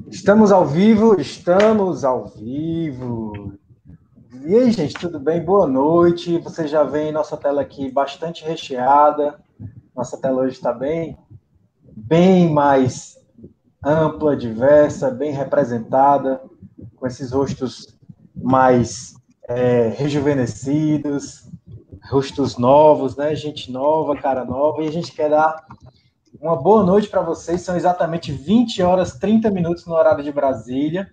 Estamos ao vivo, estamos ao vivo. E aí, gente, tudo bem? Boa noite. Você já vê em nossa tela aqui bastante recheada. Nossa tela hoje está bem mais ampla, diversa, bem representada, com esses rostos mais rejuvenescidos, rostos novos, né? Gente nova, cara nova. E a gente quer dar uma boa noite para vocês. São exatamente 20 horas 30 minutos no horário de Brasília.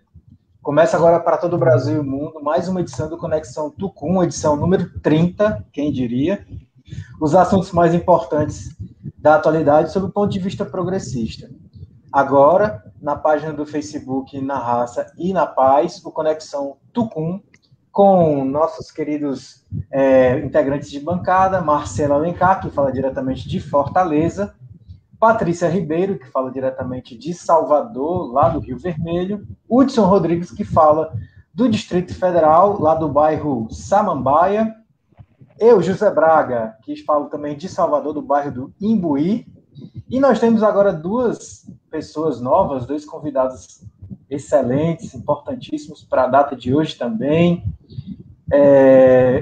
Começa agora para todo o Brasil e o mundo mais uma edição do Conexão Tucum, edição número 30, quem diria. Os assuntos mais importantes da atualidade sob o ponto de vista progressista. Agora, na página do Facebook Na Raça e na Paz, o Conexão Tucum, com nossos queridos integrantes de bancada, Marcelo Alencar, que fala diretamente de Fortaleza, Patrícia Ribeiro, que fala diretamente de Salvador, lá do Rio Vermelho, Hudson Rodrigues, que fala do Distrito Federal, lá do bairro Samambaia, eu, José Braga, que falo também de Salvador, do bairro do Imbuí, e nós temos agora duas pessoas novas, dois convidados excelentes, importantíssimos para a data de hoje também.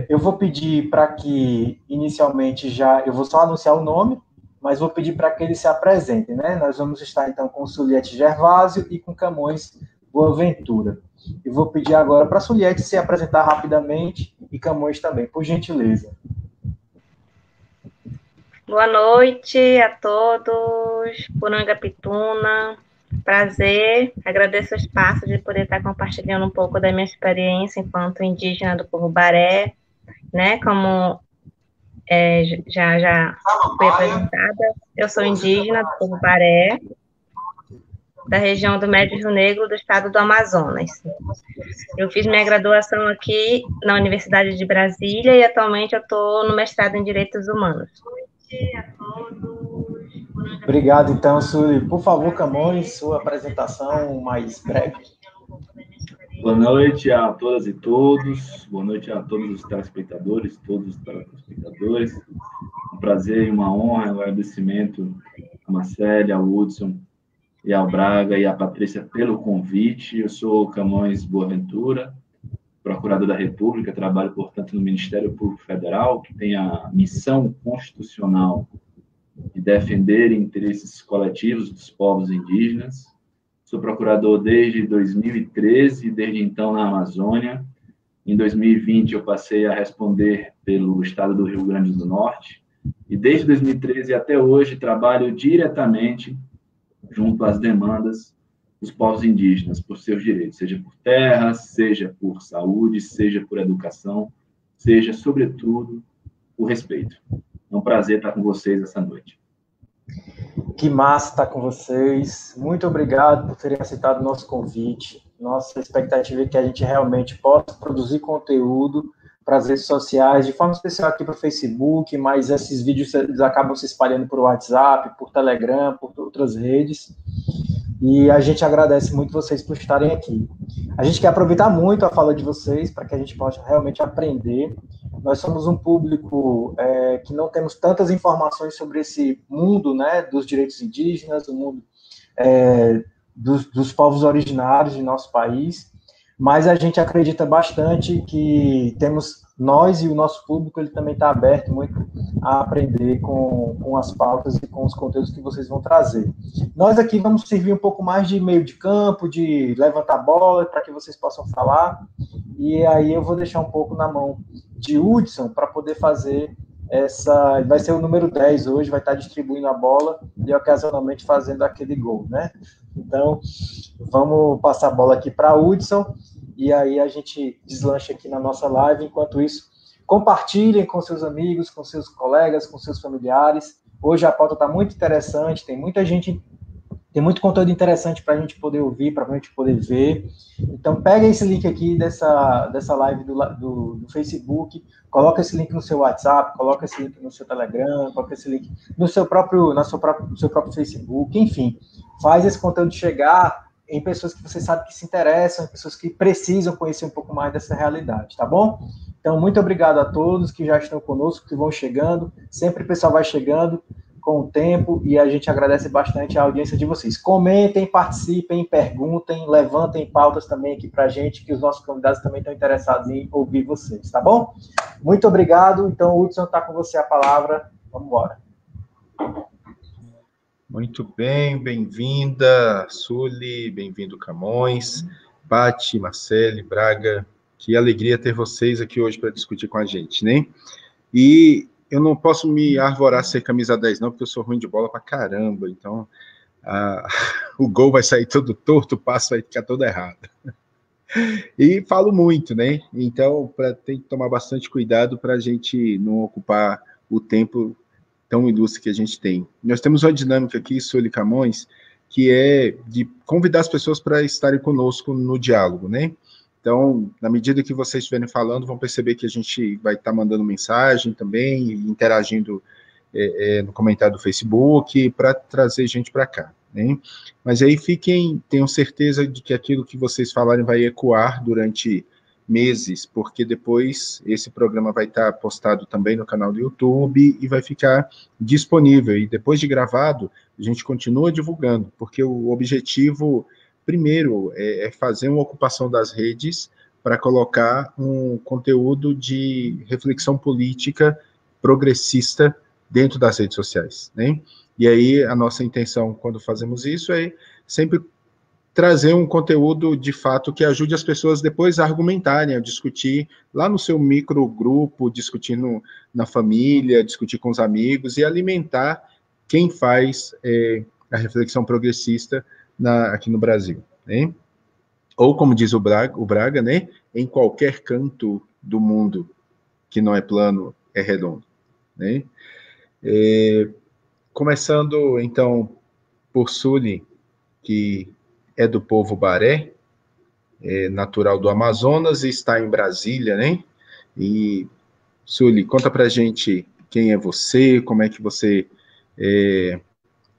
Eu vou pedir para que, inicialmente, eu vou só anunciar o nome, mas vou pedir para que eles se apresentem, né? Nós vamos estar, então, com Suliette Gervásio e com Camões Boaventura. Eu vou pedir agora para a Suliette se apresentar rapidamente e Camões também, por gentileza. Boa noite a todos, Porangapituna, prazer, agradeço o espaço de poder estar compartilhando um pouco da minha experiência enquanto indígena do povo Baré, né, como já fui apresentada, eu sou indígena do povo Baré, da região do Médio Rio Negro, do estado do Amazonas. Eu fiz minha graduação aqui na Universidade de Brasília e atualmente eu estou no mestrado em Direitos Humanos. Obrigado, então, Suli. Por favor, Camões, sua apresentação mais breve. Boa noite a todas e todos, boa noite a todos os telespectadores, todos os telespectadores. Um prazer e uma honra, um agradecimento a Marcela, ao Hudson e ao Braga e à Patrícia pelo convite. Eu sou Camões Boaventura, procurador da República, trabalho, portanto, no Ministério Público Federal, que tem a missão constitucional de defender interesses coletivos dos povos indígenas. Sou procurador desde 2013, desde então na Amazônia. Em 2020, eu passei a responder pelo estado do Rio Grande do Norte. E desde 2013 até hoje, trabalho diretamente junto às demandas dos povos indígenas por seus direitos, seja por terra, seja por saúde, seja por educação, seja, sobretudo, por respeito. É um prazer estar com vocês essa noite. Que massa estar com vocês. Muito obrigado por terem aceitado o nosso convite. Nossa expectativa é que a gente realmente possa produzir conteúdo para as redes sociais, de forma especial aqui para o Facebook, mas esses vídeos eles acabam se espalhando por WhatsApp, por Telegram, por outras redes. E a gente agradece muito vocês por estarem aqui. A gente quer aproveitar muito a fala de vocês para que a gente possa realmente aprender. Nós somos um público que não temos tantas informações sobre esse mundo, né, dos direitos indígenas, o mundo dos povos originários de nosso país, mas a gente acredita bastante que nós e o nosso público ele também está aberto muito a aprender com as pautas e com os conteúdos que vocês vão trazer. Nós aqui vamos servir um pouco mais de meio de campo, de levantar bola, para que vocês possam falar, e aí eu vou deixar um pouco na mão de Hudson para poder fazer vai ser o número 10 hoje, vai estar distribuindo a bola e ocasionalmente fazendo aquele gol, né? Então, vamos passar a bola aqui para Hudson, e aí a gente deslancha aqui na nossa live. Enquanto isso, compartilhem com seus amigos, com seus colegas, com seus familiares. Hoje a pauta está muito interessante, tem muita gente, tem muito conteúdo interessante para a gente poder ouvir, para a gente poder ver. Então, pega esse link aqui dessa live do Facebook, coloca esse link no seu WhatsApp, coloca esse link no seu Telegram, coloca esse link no seu próprio Facebook, enfim. Faz esse conteúdo chegar em pessoas que você sabe que se interessam, em pessoas que precisam conhecer um pouco mais dessa realidade, tá bom? Então, muito obrigado a todos que já estão conosco, que vão chegando. Sempre o pessoal vai chegando. com o tempo e a gente agradece bastante a audiência de vocês. Comentem, participem, perguntem, levantem pautas também aqui para a gente, que os nossos convidados também estão interessados em ouvir vocês, tá bom? Muito obrigado. Então, Hudson, está com você a palavra. Vamos embora. Muito bem, bem-vinda, Suli, bem-vindo, Camões, Pati, Marcele, Braga. Que alegria ter vocês aqui hoje para discutir com a gente, né? E eu não posso me arvorar ser camisa 10, não, porque eu sou ruim de bola pra caramba, então o gol vai sair todo torto, o passo vai ficar todo errado. E falo muito, né? Então, tem que tomar bastante cuidado para a gente não ocupar o tempo tão ilustre que a gente tem. Nós temos uma dinâmica aqui, Suli Camões, que é de convidar as pessoas para estarem conosco no diálogo, né? Então, na medida que vocês estiverem falando, vão perceber que a gente vai estar mandando mensagem também, interagindo no comentário do Facebook, para trazer gente para cá, né? Mas aí tenham certeza de que aquilo que vocês falarem vai ecoar durante meses, porque depois esse programa vai estar postado também no canal do YouTube e vai ficar disponível. E depois de gravado, a gente continua divulgando, porque o objetivo, primeiro, é fazer uma ocupação das redes para colocar um conteúdo de reflexão política progressista dentro das redes sociais, né? E aí a nossa intenção, quando fazemos isso, é sempre trazer um conteúdo, de fato, que ajude as pessoas depois a argumentarem, a discutir lá no seu microgrupo, discutir na família, discutir com os amigos e alimentar quem faz a reflexão progressista aqui no Brasil, né? Ou, como diz o Braga, né? Em qualquer canto do mundo que não é plano, é redondo, né? Começando, então, por Suli, que é do povo Baré, natural do Amazonas e está em Brasília, né? E, Suli, conta pra gente quem é você, como é que você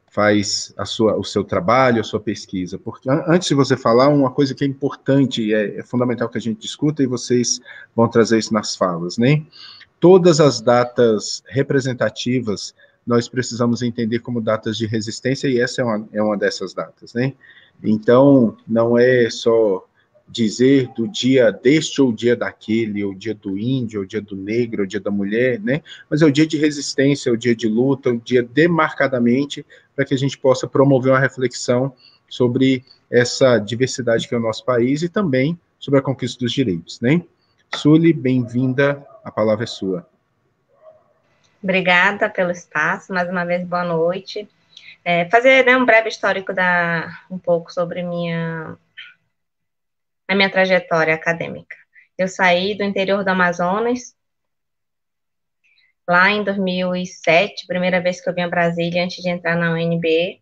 faz o seu trabalho, a sua pesquisa. Porque antes de você falar, uma coisa que é importante, é fundamental que a gente discuta, e vocês vão trazer isso nas falas, né? Todas as datas representativas nós precisamos entender como datas de resistência, e essa é uma dessas datas, né? Então, não é só dizer do dia deste ou dia daquele, ou dia do índio, ou dia do negro, ou dia da mulher, né? Mas é o dia de resistência, é o dia de luta, é o dia demarcadamente para que a gente possa promover uma reflexão sobre essa diversidade que é o nosso país e também sobre a conquista dos direitos, né? Suli, bem-vinda, a palavra é sua. Obrigada pelo espaço, mais uma vez, boa noite. Fazer, né, um breve histórico um pouco sobre a minha trajetória acadêmica. Eu saí do interior do Amazonas, lá em 2007, primeira vez que eu vim a Brasília antes de entrar na UNB,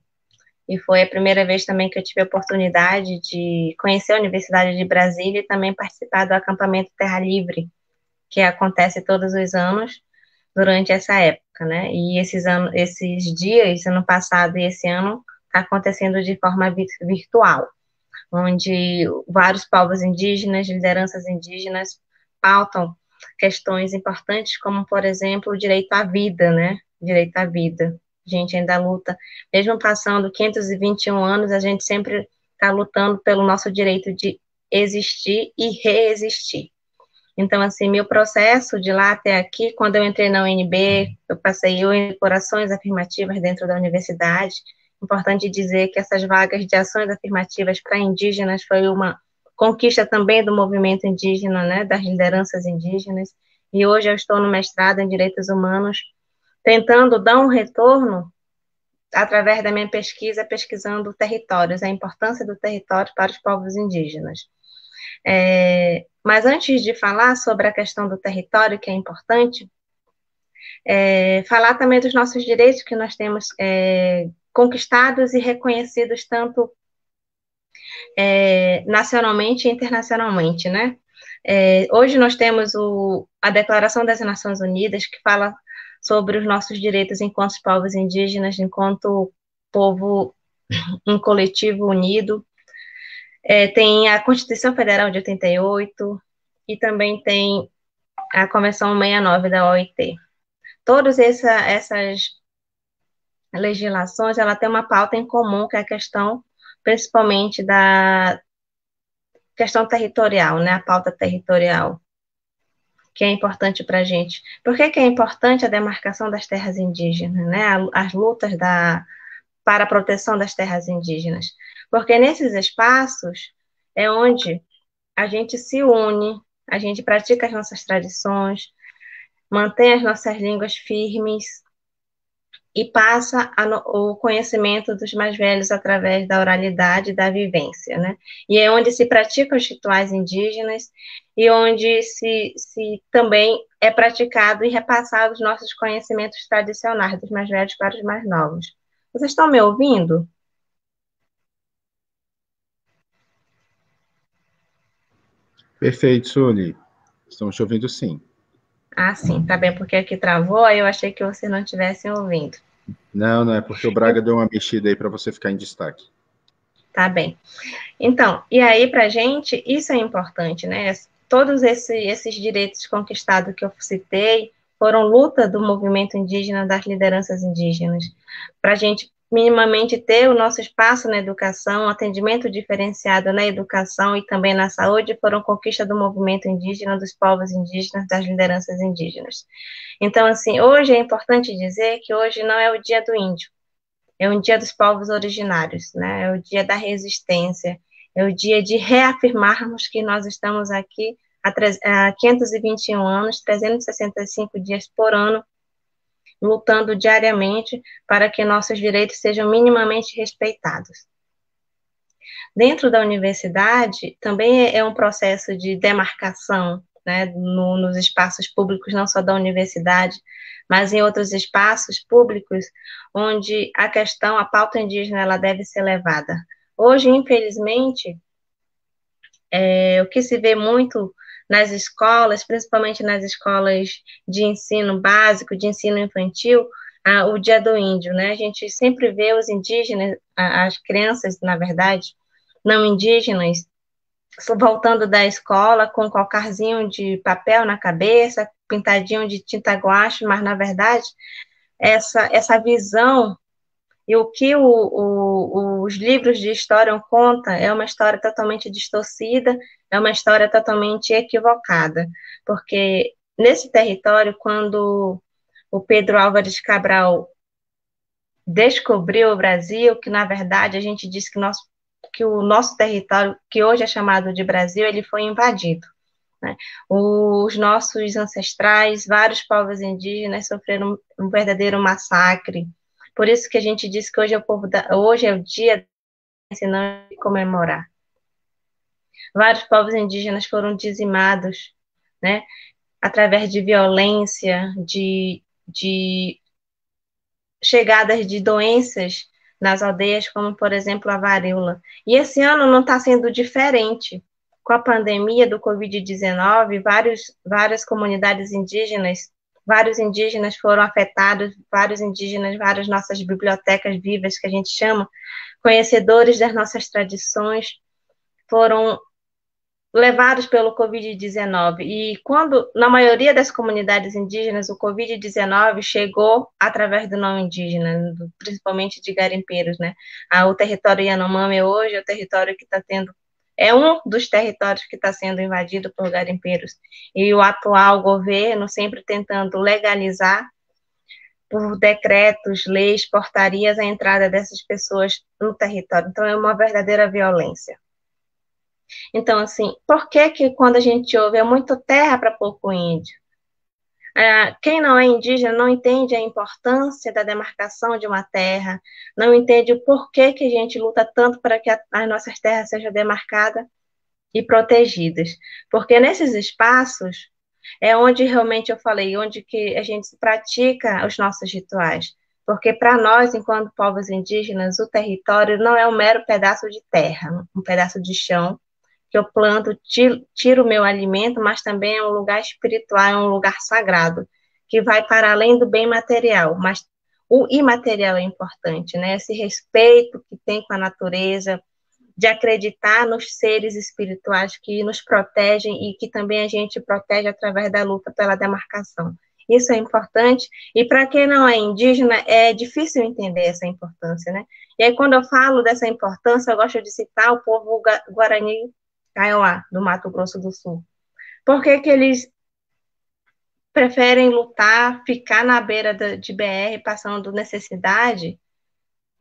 e foi a primeira vez também que eu tive a oportunidade de conhecer a Universidade de Brasília e também participar do acampamento Terra Livre, que acontece todos os anos durante essa época, né? E esses dias, ano passado e esse ano, está acontecendo de forma virtual, onde vários povos indígenas, lideranças indígenas, pautam questões importantes, como, por exemplo, o direito à vida, né? Direito à vida. A gente ainda luta, mesmo passando 521 anos, a gente sempre está lutando pelo nosso direito de existir e reexistir. Então, assim, meu processo de lá até aqui, quando eu entrei na UNB, eu passei por ações afirmativas dentro da universidade. Importante dizer que essas vagas de ações afirmativas para indígenas foi uma conquista também do movimento indígena, né, das lideranças indígenas. E hoje eu estou no mestrado em Direitos Humanos, tentando dar um retorno através da minha pesquisa, pesquisando territórios, a importância do território para os povos indígenas. Mas antes de falar sobre a questão do território, que é importante, falar também dos nossos direitos que nós temos conquistados e reconhecidos tanto nacionalmente e internacionalmente, né? Hoje nós temos a Declaração das Nações Unidas, que fala sobre os nossos direitos enquanto povos indígenas, enquanto povo um coletivo unido. Tem a Constituição Federal de 88 e também tem a Convenção 69 da OIT. Todas essas legislações, ela tem uma pauta em comum, que é a questão, principalmente, da questão territorial, né? A pauta territorial, que é importante para a gente. Por que é importante a demarcação das terras indígenas, né? As lutas para a proteção das terras indígenas? Porque nesses espaços é onde a gente se une, a gente pratica as nossas tradições, mantém as nossas línguas firmes e passa o conhecimento dos mais velhos através da oralidade e da vivência, né? E é onde se praticam os rituais indígenas e onde se também é praticado e repassado os nossos conhecimentos tradicionais, dos mais velhos para os mais novos. Vocês estão me ouvindo? Perfeito, Suli. Estamos te ouvindo sim. Ah, sim, tá bem, porque aqui travou, aí eu achei que vocês não estivessem ouvindo. Não, é porque o Braga deu uma mexida aí para você ficar em destaque. Tá bem. Então, e aí pra gente, isso é importante, né? Todos esses direitos conquistados que eu citei foram luta do movimento indígena, das lideranças indígenas, para a gente minimamente ter o nosso espaço na educação, atendimento diferenciado na educação e também na saúde, foram conquista do movimento indígena, dos povos indígenas, das lideranças indígenas. Então, assim, hoje é importante dizer que hoje não é o dia do índio, é um dia dos povos originários, né? É o dia da resistência, é o dia de reafirmarmos que nós estamos aqui há 521 anos, 365 dias por ano, lutando diariamente para que nossos direitos sejam minimamente respeitados. Dentro da universidade, também é um processo de demarcação, né, nos espaços públicos, não só da universidade, mas em outros espaços públicos, onde a questão, a pauta indígena, ela deve ser levada. Hoje, infelizmente, o que se vê muito nas escolas, principalmente nas escolas de ensino básico, de ensino infantil, o Dia do Índio, né? A gente sempre vê os indígenas, as crianças, na verdade, não indígenas, voltando da escola com um cocarzinho de papel na cabeça, pintadinho de tinta guache, mas, na verdade, essa visão e o que os livros de história contam é uma história totalmente distorcida, é uma história totalmente equivocada, porque nesse território, quando o Pedro Álvares Cabral descobriu o Brasil, que, na verdade, a gente diz que o nosso território, que hoje é chamado de Brasil, ele foi invadido, né? Os nossos ancestrais, vários povos indígenas sofreram um verdadeiro massacre. Por isso que a gente diz que hoje é o dia de comemorar. Vários povos indígenas foram dizimados, né? Através de violência, de chegadas de doenças nas aldeias, como, por exemplo, a varíola. E esse ano não está sendo diferente. Com a pandemia do Covid-19, várias comunidades indígenas, vários indígenas foram afetados, vários indígenas, várias nossas bibliotecas vivas, que a gente chama, conhecedores das nossas tradições, foram levados pelo Covid-19. E quando, na maioria das comunidades indígenas, o Covid-19 chegou através do não indígena, principalmente de garimpeiros, né? O território Yanomami hoje é o território que está tendo, é um dos territórios que está sendo invadido por garimpeiros. E o atual governo sempre tentando legalizar, por decretos, leis, portarias, a entrada dessas pessoas no território. Então, é uma verdadeira violência. Então, assim, por que quando a gente ouve é muito terra para pouco índio? Quem não é indígena não entende a importância da demarcação de uma terra, não entende o porquê que a gente luta tanto para que as nossas terras sejam demarcadas e protegidas. Porque nesses espaços é onde realmente eu falei, onde que a gente pratica os nossos rituais. Porque para nós, enquanto povos indígenas, o território não é um mero pedaço de terra, um pedaço de chão, que eu planto, tiro o meu alimento, mas também é um lugar espiritual, é um lugar sagrado, que vai para além do bem material, mas o imaterial é importante, né? Esse respeito que tem com a natureza, de acreditar nos seres espirituais que nos protegem e que também a gente protege através da luta pela demarcação. Isso é importante. E para quem não é indígena, é difícil entender essa importância, né? E aí, quando eu falo dessa importância, eu gosto de citar o povo Guarani Kaiowá, do Mato Grosso do Sul. Por que que eles preferem lutar, ficar na beira de BR, passando necessidade?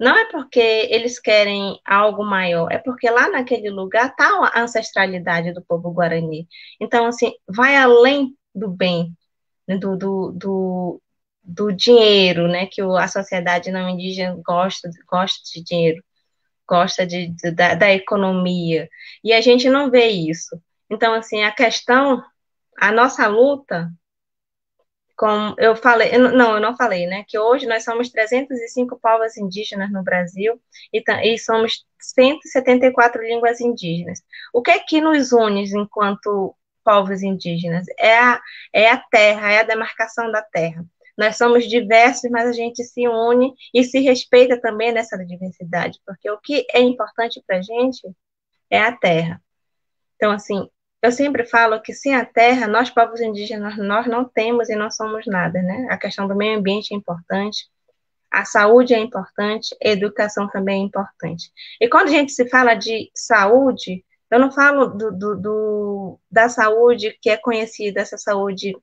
Não é porque eles querem algo maior, é porque lá naquele lugar está a ancestralidade do povo Guarani. Então, assim, vai além do bem, né, do dinheiro, né, que a sociedade não indígena gosta de dinheiro, gosta da economia, e a gente não vê isso. Então, assim, a nossa luta, como eu falei, eu não falei, né, que hoje nós somos 305 povos indígenas no Brasil e somos 174 línguas indígenas. O que é que nos une enquanto povos indígenas? É a terra, é a demarcação da terra. Nós somos diversos, mas a gente se une e se respeita também nessa diversidade, porque o que é importante para a gente é a terra. Então, assim, eu sempre falo que sem a terra, nós, povos indígenas, nós não temos e não somos nada, né? A questão do meio ambiente é importante, a saúde é importante, a educação também é importante. E quando a gente se fala de saúde, eu não falo da saúde que é conhecida, essa saúde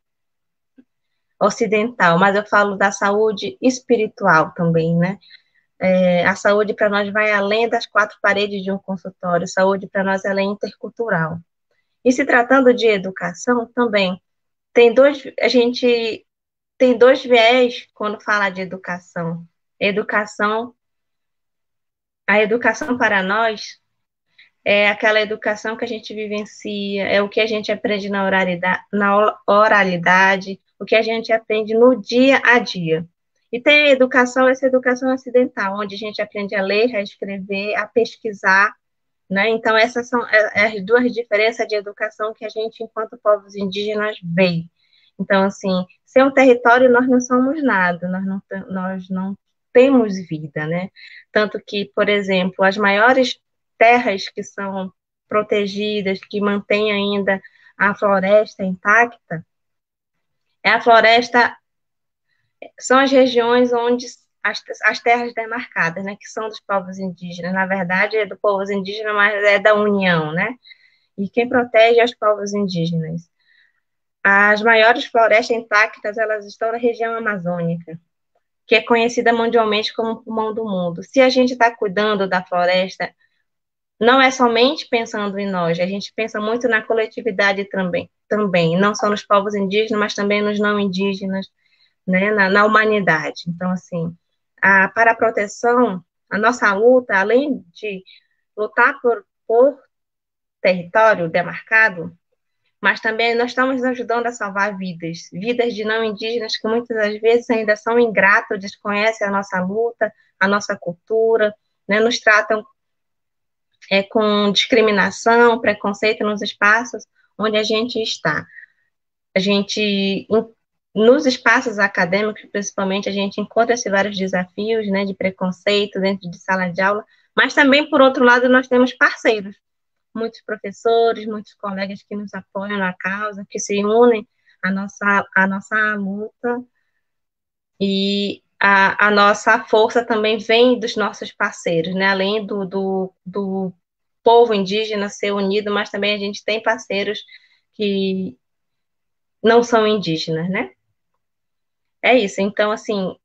ocidental, mas eu falo da saúde espiritual também, né? A saúde para nós vai além das quatro paredes de um consultório, saúde para nós ela é intercultural. E se tratando de educação, também a gente tem dois viés quando fala de educação. A educação para nós é aquela educação que a gente vivencia, é o que a gente aprende na oralidade, o que a gente aprende no dia a dia. E tem essa educação ocidental, onde a gente aprende a ler, a escrever, a pesquisar, né? Então, essas são as duas diferenças de educação que a gente, enquanto povos indígenas, vê. Então, assim, sem um território, nós não somos nada, nós não temos vida, né? Tanto que, por exemplo, as maiores terras que são protegidas, que mantêm ainda a floresta intacta, são as regiões onde as terras demarcadas, né, que são dos povos indígenas, na verdade é do povo indígena, mas é da União, né, e quem protege é os povos indígenas. As maiores florestas intactas, elas estão na região amazônica, que é conhecida mundialmente como o pulmão do mundo. Se a gente está cuidando da floresta, não é somente pensando em nós, a gente pensa muito na coletividade também, não só nos povos indígenas, mas também nos não indígenas, né, na humanidade. Então, assim, para a proteção, a nossa luta, além de lutar por território demarcado, mas também nós estamos ajudando a salvar vidas de não indígenas que muitas das vezes ainda são ingratos, desconhecem a nossa luta, a nossa cultura, né, nos tratam com discriminação, preconceito nos espaços onde a gente está. A gente, nos espaços acadêmicos, principalmente, a gente encontra esses vários desafios, né, de preconceito dentro de sala de aula, mas também, por outro lado, nós temos parceiros, muitos professores, muitos colegas que nos apoiam na causa, que se unem à nossa luta, e a nossa força também vem dos nossos parceiros, né, além do povo indígena ser unido, mas também a gente tem parceiros que não são indígenas, né? É isso. Então, assim,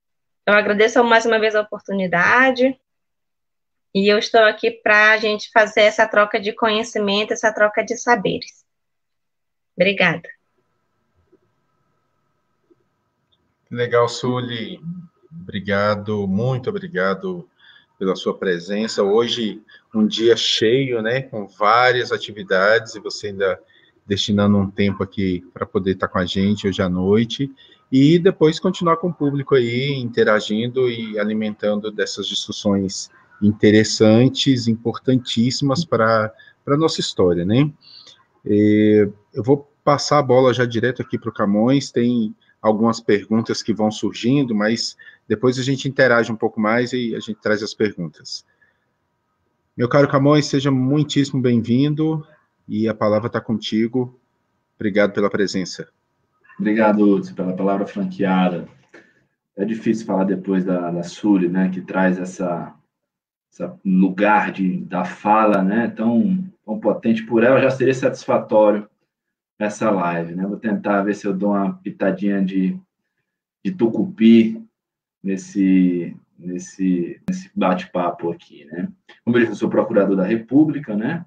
eu agradeço mais uma vez a oportunidade e eu estou aqui para a gente fazer essa troca de conhecimento, essa troca de saberes. Obrigada. Legal, Sueli. Obrigado, muito obrigado pela sua presença. Hoje, um dia cheio, né, com várias atividades, e você ainda destinando um tempo aqui para poder estar com a gente hoje à noite, e depois continuar com o público aí, interagindo e alimentando dessas discussões interessantes, importantíssimas para a nossa história, né? Eu vou passar a bola já direto aqui para o Camões, tem algumas perguntas que vão surgindo, mas depois a gente interage um pouco mais e a gente traz as perguntas. Meu caro Camões, seja muitíssimo bem-vindo e a palavra está contigo. Obrigado pela presença. Obrigado, Hudson, pela palavra franqueada. É difícil falar depois da Sully, né, que traz essa lugar da fala, né, tão potente. Por ela já seria satisfatório essa live, né? Vou tentar ver se eu dou uma pitadinha de tucupi nesse bate-papo aqui, né? Como eu disse, eu sou procurador da República, né?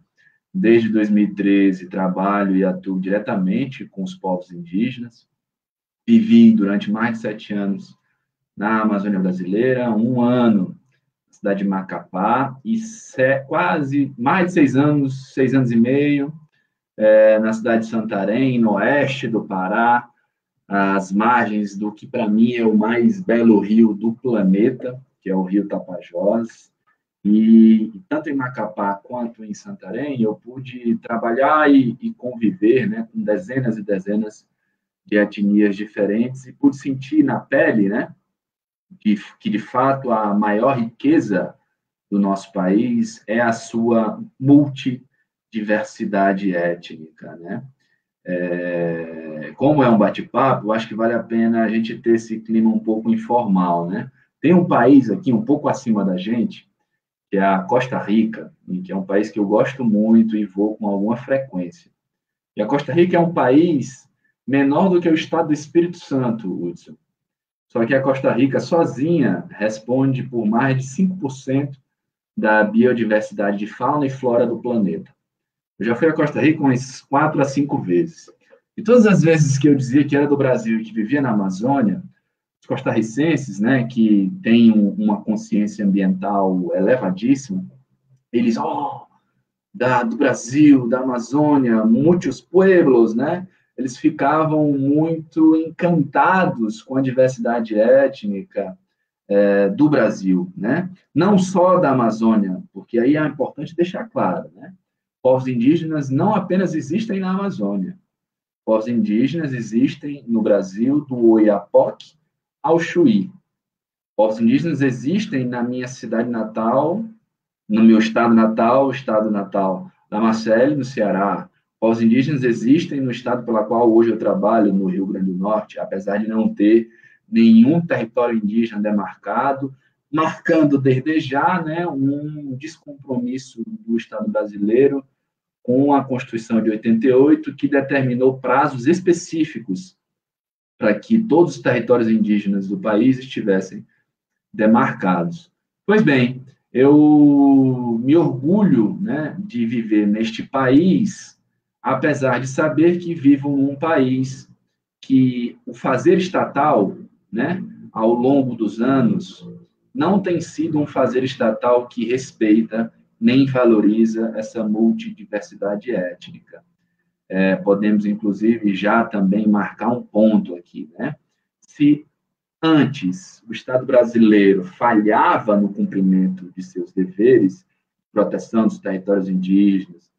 Desde 2013 trabalho e atuo diretamente com os povos indígenas. Vivi durante mais de 7 anos na Amazônia Brasileira, 1 ano na cidade de Macapá e quase mais de 6 anos, 6 anos e meio, na cidade de Santarém, no oeste do Pará, às margens do que para mim é o mais belo rio do planeta, que é o Rio Tapajós. E tanto em Macapá quanto em Santarém, eu pude trabalhar e conviver, né, com dezenas e dezenas de etnias diferentes e pude sentir na pele, né, que de fato a maior riqueza do nosso país é a sua multidiversidade étnica, né? Como é um bate-papo, eu acho que vale a pena a gente ter esse clima um pouco informal, né? Tem um país aqui um pouco acima da gente, que é a Costa Rica, que é um país que eu gosto muito e vou com alguma frequência. E a Costa Rica é um país menor do que o estado do Espírito Santo, Hudson. Só que a Costa Rica sozinha responde por mais de 5% da biodiversidade de fauna e flora do planeta. Eu já fui à Costa Rica umas 4 a 5 vezes. E todas as vezes que eu dizia que era do Brasil e que vivia na Amazônia, os costarricenses, né, que têm uma consciência ambiental elevadíssima, eles, do Brasil, da Amazônia, muitos pueblos, né? Eles ficavam muito encantados com a diversidade étnica do Brasil, né? Não só da Amazônia, porque aí é importante deixar claro, né? Povos indígenas não apenas existem na Amazônia. Povos indígenas existem no Brasil, do Oiapoque ao Chuí. Povos indígenas existem na minha cidade natal, no meu estado natal, o estado natal da Marcele, no Ceará. Povos indígenas existem no estado pela qual hoje eu trabalho, no Rio Grande do Norte, apesar de não ter nenhum território indígena demarcado, marcando desde já, né, um descompromisso do Estado brasileiro com a Constituição de 88, que determinou prazos específicos para que todos os territórios indígenas do país estivessem demarcados. Pois bem, eu me orgulho, né, de viver neste país, apesar de saber que vivo num país que o fazer estatal, né, ao longo dos anos, não tem sido um fazer estatal que respeita nem valoriza essa multidiversidade étnica. Podemos, inclusive, já também marcar um ponto aqui, né? Se antes o Estado brasileiro falhava no cumprimento de seus deveres, proteção dos territórios indígenas,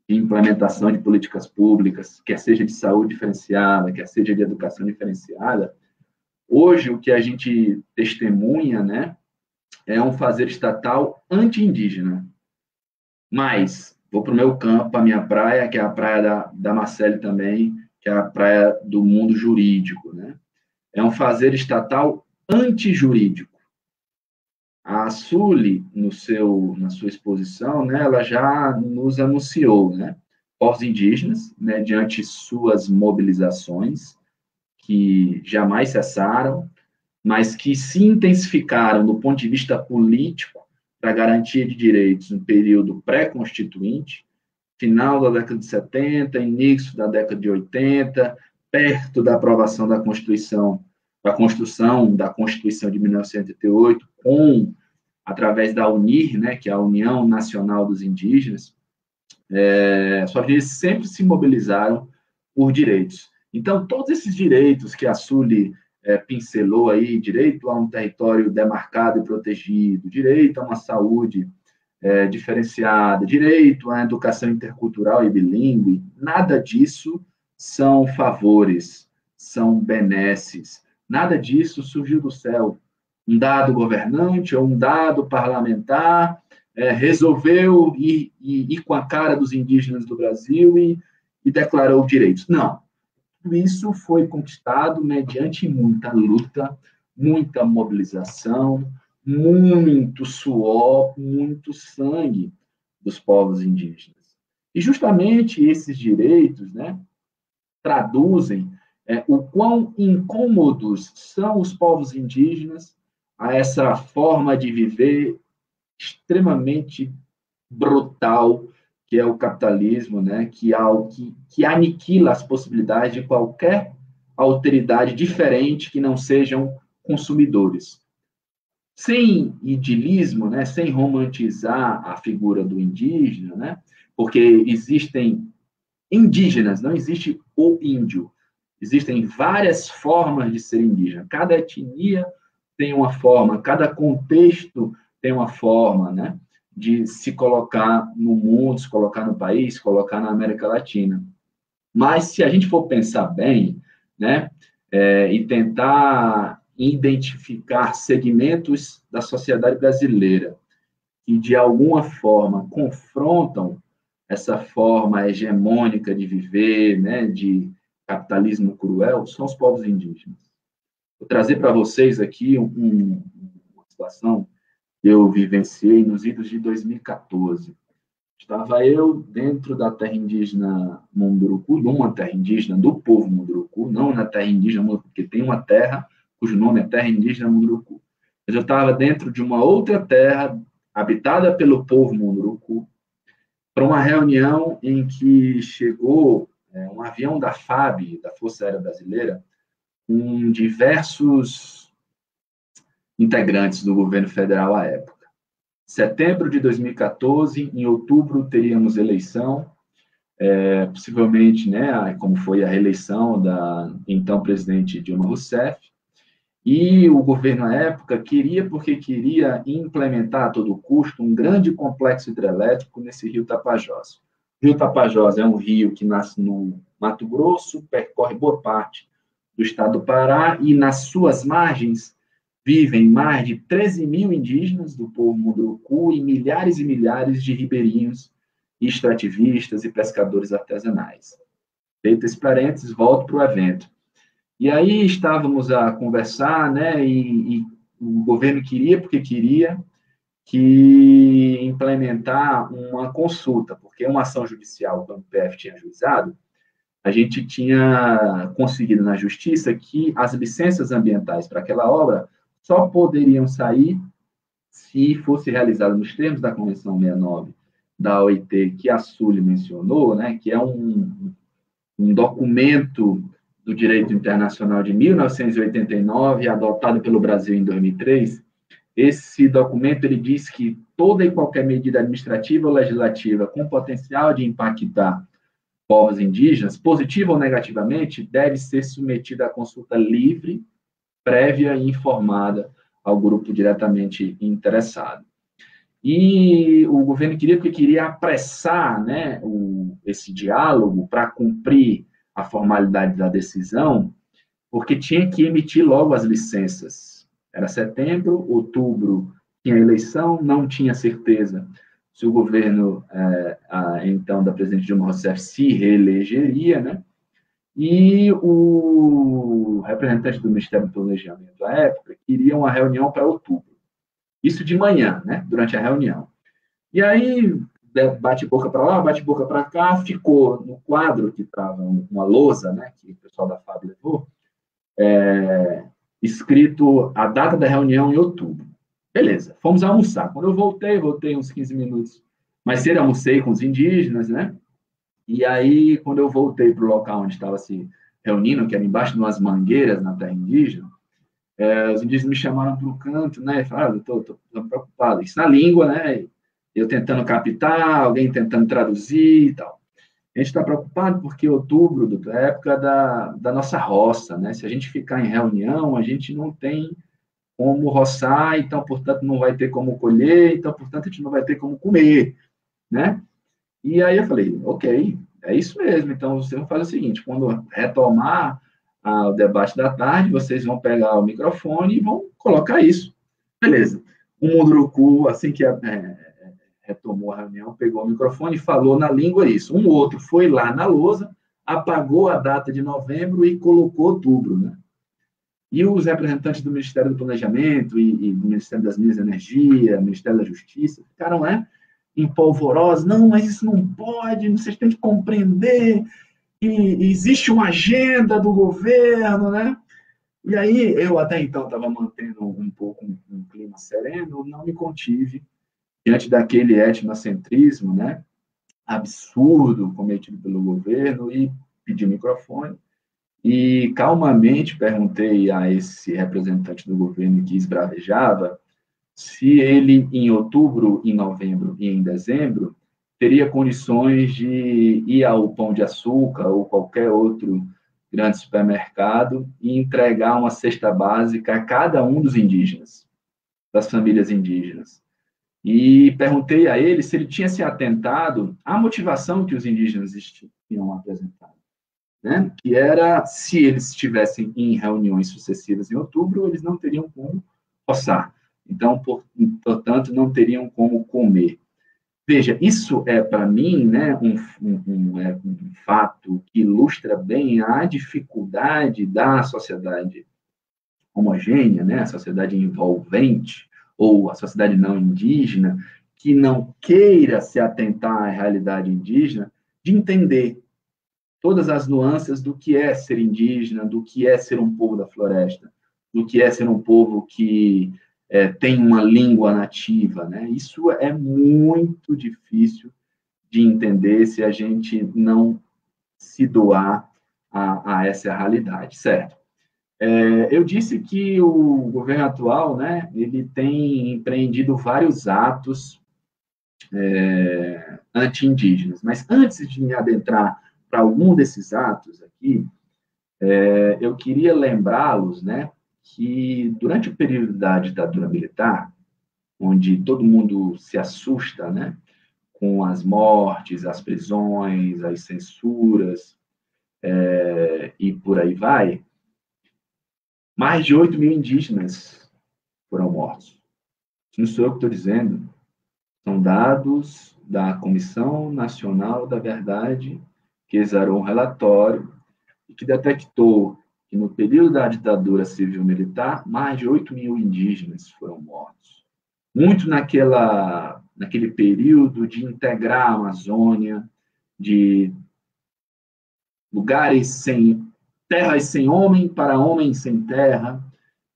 de implementação de políticas públicas, quer seja de saúde diferenciada, quer seja de educação diferenciada, hoje o que a gente testemunha, né, é um fazer estatal anti-indígena. Mas vou para o meu campo, a minha praia, que é a praia da Marcele também, que é a praia do mundo jurídico, né? É um fazer estatal antijurídico. A Sully, na sua exposição, né, ela já nos anunciou, né, povos indígenas, né, diante suas mobilizações, que jamais cessaram, mas que se intensificaram do ponto de vista político para a garantia de direitos no período pré-constituinte, final da década de 70, início da década de 80, perto da aprovação da Constituição, da construção da Constituição de 1988, através da UNIR, né, que é a União Nacional dos Indígenas, só que eles sempre se mobilizaram por direitos. Então, todos esses direitos que a Sully pincelou aí, direito a um território demarcado e protegido, direito a uma saúde diferenciada, direito à educação intercultural e bilíngue, nada disso são favores, são benesses, nada disso surgiu do céu. Um dado governante ou um dado parlamentar resolveu ir com a cara dos indígenas do Brasil e declarou direitos. Não. Tudo isso foi conquistado mediante muita luta, muita mobilização, muito suor, muito sangue dos povos indígenas. E justamente esses direitos, né, traduzem o quão incômodos são os povos indígenas a essa forma de viver extremamente brutal que é o capitalismo, né, que aniquila as possibilidades de qualquer alteridade diferente que não sejam consumidores. Sem idilismo, né, sem romantizar a figura do indígena, né, porque existem indígenas, não existe o índio. Existem várias formas de ser indígena. Cada etnia tem uma forma, cada contexto tem uma forma, né, de se colocar no mundo, se colocar no país, se colocar na América Latina. Mas, se a gente for pensar bem, né, e tentar identificar segmentos da sociedade brasileira que, de alguma forma, confrontam essa forma hegemônica de viver, né, de capitalismo cruel, são os povos indígenas. Vou trazer para vocês aqui uma situação que eu vivenciei nos idos de 2014. Estava eu dentro da terra indígena Munduruku, numa terra indígena do povo Munduruku, não na terra indígena Munduruku, porque tem uma terra cujo nome é Terra Indígena Munduruku. Mas eu estava dentro de uma outra terra habitada pelo povo Munduruku, para uma reunião em que chegou um avião da FAB, da Força Aérea Brasileira, com diversos integrantes do governo federal à época. Setembro de 2014, em outubro, teríamos eleição, possivelmente, né, como foi a reeleição da então presidente Dilma Rousseff, e o governo à época queria implementar a todo custo um grande complexo hidrelétrico nesse rio Tapajós. O rio Tapajós é um rio que nasce no Mato Grosso, percorre boa parte do estado do Pará, e nas suas margens vivem mais de 13 mil indígenas do povo Munduruku e milhares de ribeirinhos, extrativistas e pescadores artesanais. Feito esse parênteses, volto para o evento. E aí estávamos a conversar, né, e o governo queria que implementar uma consulta, porque uma ação judicial que o MPF tinha ajuizado, a gente tinha conseguido na justiça que as licenças ambientais para aquela obra só poderiam sair se fosse realizado nos termos da Convenção 69 da OIT, que a Sully mencionou, né, que é um documento do direito internacional de 1989, adotado pelo Brasil em 2003. Esse documento ele diz que toda e qualquer medida administrativa ou legislativa com potencial de impactar povos indígenas, positiva ou negativamente, deve ser submetida à consulta livre, prévia e informada ao grupo diretamente interessado. E o governo queria apressar, né, esse diálogo para cumprir a formalidade da decisão, porque tinha que emitir logo as licenças. Era setembro, outubro tinha eleição, não tinha certeza se o governo, então, da presidente Dilma Rousseff se reelegeria, né? E o representante do Ministério do Planejamento, à época, queria uma reunião para outubro. Isso de manhã, né? Durante a reunião. E aí, bate-boca para lá, bate-boca para cá, ficou no quadro que estava uma lousa, né, que o pessoal da FAB levou, escrito a data da reunião em outubro. Beleza, fomos almoçar. Quando eu voltei uns 15 minutos mais cedo, almocei com os indígenas, né? E aí, quando eu voltei para o local onde estava se reunindo, que era embaixo de umas mangueiras na terra indígena, os indígenas me chamaram para o canto, né? E falaram, estou preocupado. Isso na língua, né? Eu tentando captar, alguém tentando traduzir e tal. A gente está preocupado porque outubro, doutor, é a época da nossa roça, né? Se a gente ficar em reunião, a gente não tem como roçar, então, portanto, não vai ter como colher, então, portanto, a gente não vai ter como comer, né? E aí eu falei, ok, é isso mesmo, então você vai fazer o seguinte, quando retomar o debate da tarde, vocês vão pegar o microfone e vão colocar isso. Beleza. O Munduruku, assim que retomou a reunião, pegou o microfone e falou na língua isso. Um outro foi lá na lousa, apagou a data de novembro e colocou outubro, né? E os representantes do Ministério do Planejamento e do Ministério das Minas e Energia, Ministério da Justiça, ficaram, em polvorosa. Não, mas isso não pode, vocês têm que compreender que existe uma agenda do governo, né? E aí, eu até então estava mantendo um pouco um clima sereno, não me contive diante daquele etnocentrismo, né, absurdo cometido pelo governo, e pedi microfone e calmamente perguntei a esse representante do governo que esbravejava se ele, em outubro, em novembro e em dezembro, teria condições de ir ao Pão de Açúcar ou qualquer outro grande supermercado e entregar uma cesta básica a cada um dos indígenas, das famílias indígenas. E perguntei a ele se ele tinha se atentado à motivação que os indígenas tinham apresentado, né? Que era, se eles estivessem em reuniões sucessivas em outubro, eles não teriam como roçar. Então, portanto, não teriam como comer. Veja, isso é, para mim, né, um fato que ilustra bem a dificuldade da sociedade homogênea, né, a sociedade envolvente, ou a sociedade não indígena, que não queira se atentar à realidade indígena, de entender todas as nuances do que é ser indígena, do que é ser um povo da floresta, do que é ser um povo que tem uma língua nativa, né? Isso é muito difícil de entender se a gente não se doar a essa realidade, certo? Eu disse que o governo atual, né, ele tem empreendido vários atos anti-indígenas, mas antes de me adentrar para algum desses atos aqui, eu queria lembrá-los, né, que durante o período da ditadura militar, onde todo mundo se assusta, né, com as mortes, as prisões, as censuras, e por aí vai, mais de 8 mil indígenas foram mortos. Isso não sou eu que estou dizendo, são dados da Comissão Nacional da Verdade, que exarou um relatório e que detectou que no período da ditadura civil-militar, mais de 8 mil indígenas foram mortos. Muito naquele período de integrar a Amazônia, de lugares sem terras sem homem para homens sem terra,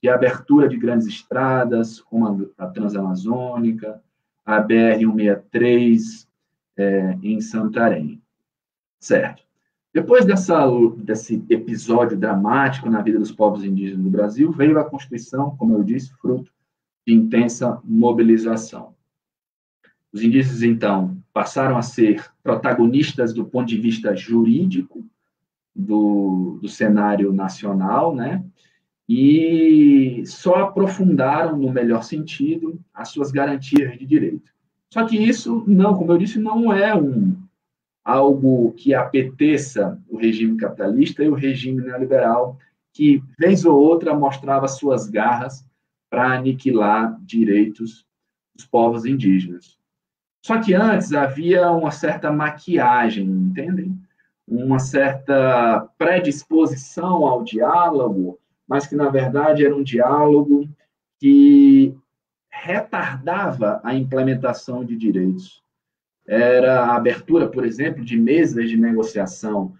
de abertura de grandes estradas, como a Transamazônica, a BR-163 em Santarém. Certo. Depois desse episódio dramático na vida dos povos indígenas do Brasil, veio a Constituição, como eu disse, fruto de intensa mobilização. Os indígenas, então, passaram a ser protagonistas do ponto de vista jurídico do cenário nacional, né? E só aprofundaram, no melhor sentido, as suas garantias de direito. Só que isso, não, como eu disse, não é algo que apeteça o regime capitalista e o regime neoliberal, que, vez ou outra, mostrava suas garras para aniquilar direitos dos povos indígenas. Só que antes havia uma certa maquiagem, entendem? Uma certa predisposição ao diálogo, mas que, na verdade, era um diálogo que retardava a implementação de direitos. Era a abertura, por exemplo, de mesas de negociação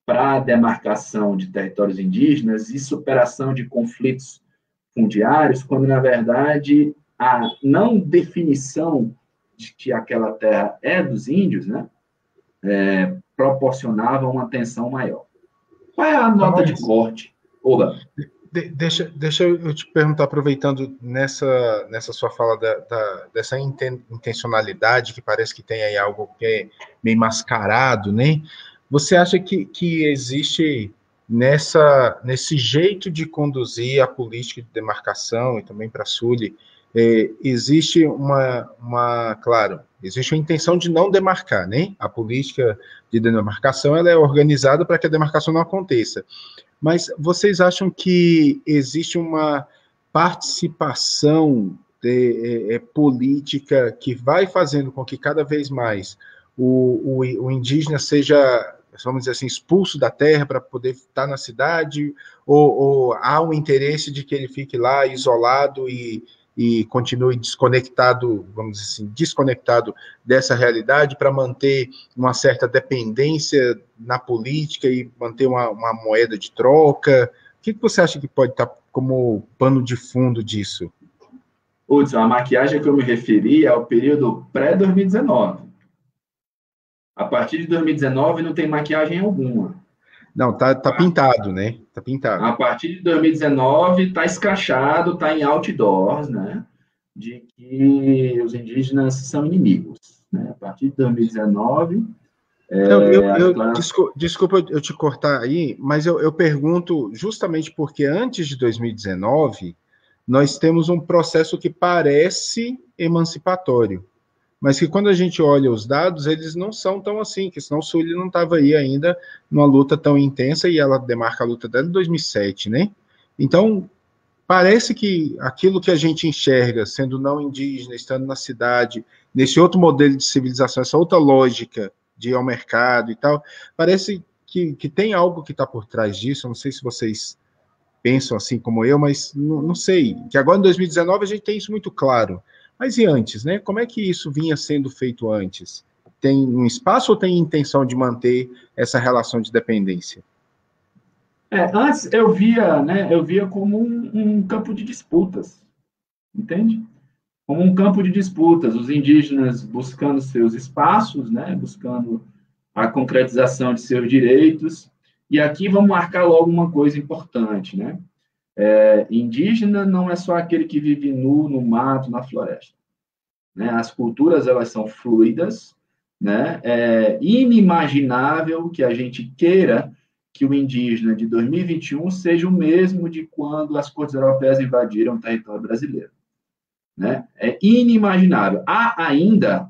para a demarcação de territórios indígenas e superação de conflitos fundiários, quando, na verdade, a não definição de que aquela terra é dos índios, né, proporcionava uma tensão maior. Qual é a nota de corte? Deixa eu te perguntar, aproveitando nessa sua fala dessa intencionalidade, que parece que tem aí algo que é meio mascarado, né? Você acha que existe nesse jeito de conduzir a política de demarcação, e também para a Sully, existe claro, existe uma intenção de não demarcar, né? A política de demarcação ela é organizada para que a demarcação não aconteça. Mas vocês acham que existe uma participação política que vai fazendo com que cada vez mais o indígena seja vamos dizer assim, expulso da terra para poder estar na cidade, ou há um interesse de que ele fique lá isolado e continue desconectado, vamos dizer assim, desconectado dessa realidade para manter uma certa dependência na política e manter uma moeda de troca? O que você acha que pode estar como pano de fundo disso? Hudson, a maquiagem que eu me referi é o período pré-2019. A partir de 2019 não tem maquiagem alguma. Não, tá pintado, né? Tá pintado. A partir de 2019 tá escrachado, tá em outdoors, né? De que os indígenas são inimigos, né? A partir de 2019... Desculpa eu te cortar aí, mas eu pergunto justamente porque antes de 2019 nós temos um processo que parece emancipatório, mas que quando a gente olha os dados, eles não são tão assim, que senão o Sueli não estava aí ainda numa luta tão intensa, e ela demarca a luta dela em 2007, né? Então, parece que aquilo que a gente enxerga, sendo não indígena, estando na cidade, nesse outro modelo de civilização, essa outra lógica de ir ao mercado e tal, parece que tem algo que está por trás disso. Eu não sei se vocês pensam assim como eu, mas não sei, que agora em 2019 a gente tem isso muito claro. Mas e antes, né? Como é que isso vinha sendo feito antes? Tem um espaço ou tem intenção de manter essa relação de dependência? Antes eu via como um campo de disputas, entende? Como um campo de disputas, os indígenas buscando seus espaços, né? Buscando a concretização de seus direitos. E aqui vamos marcar logo uma coisa importante, né? Indígena não é só aquele que vive nu, no mato, na floresta, né? As culturas, elas são fluidas, né? É inimaginável que a gente queira que o indígena de 2021 seja o mesmo de quando as cortes europeias invadiram o território brasileiro, né? É inimaginável. Há ainda,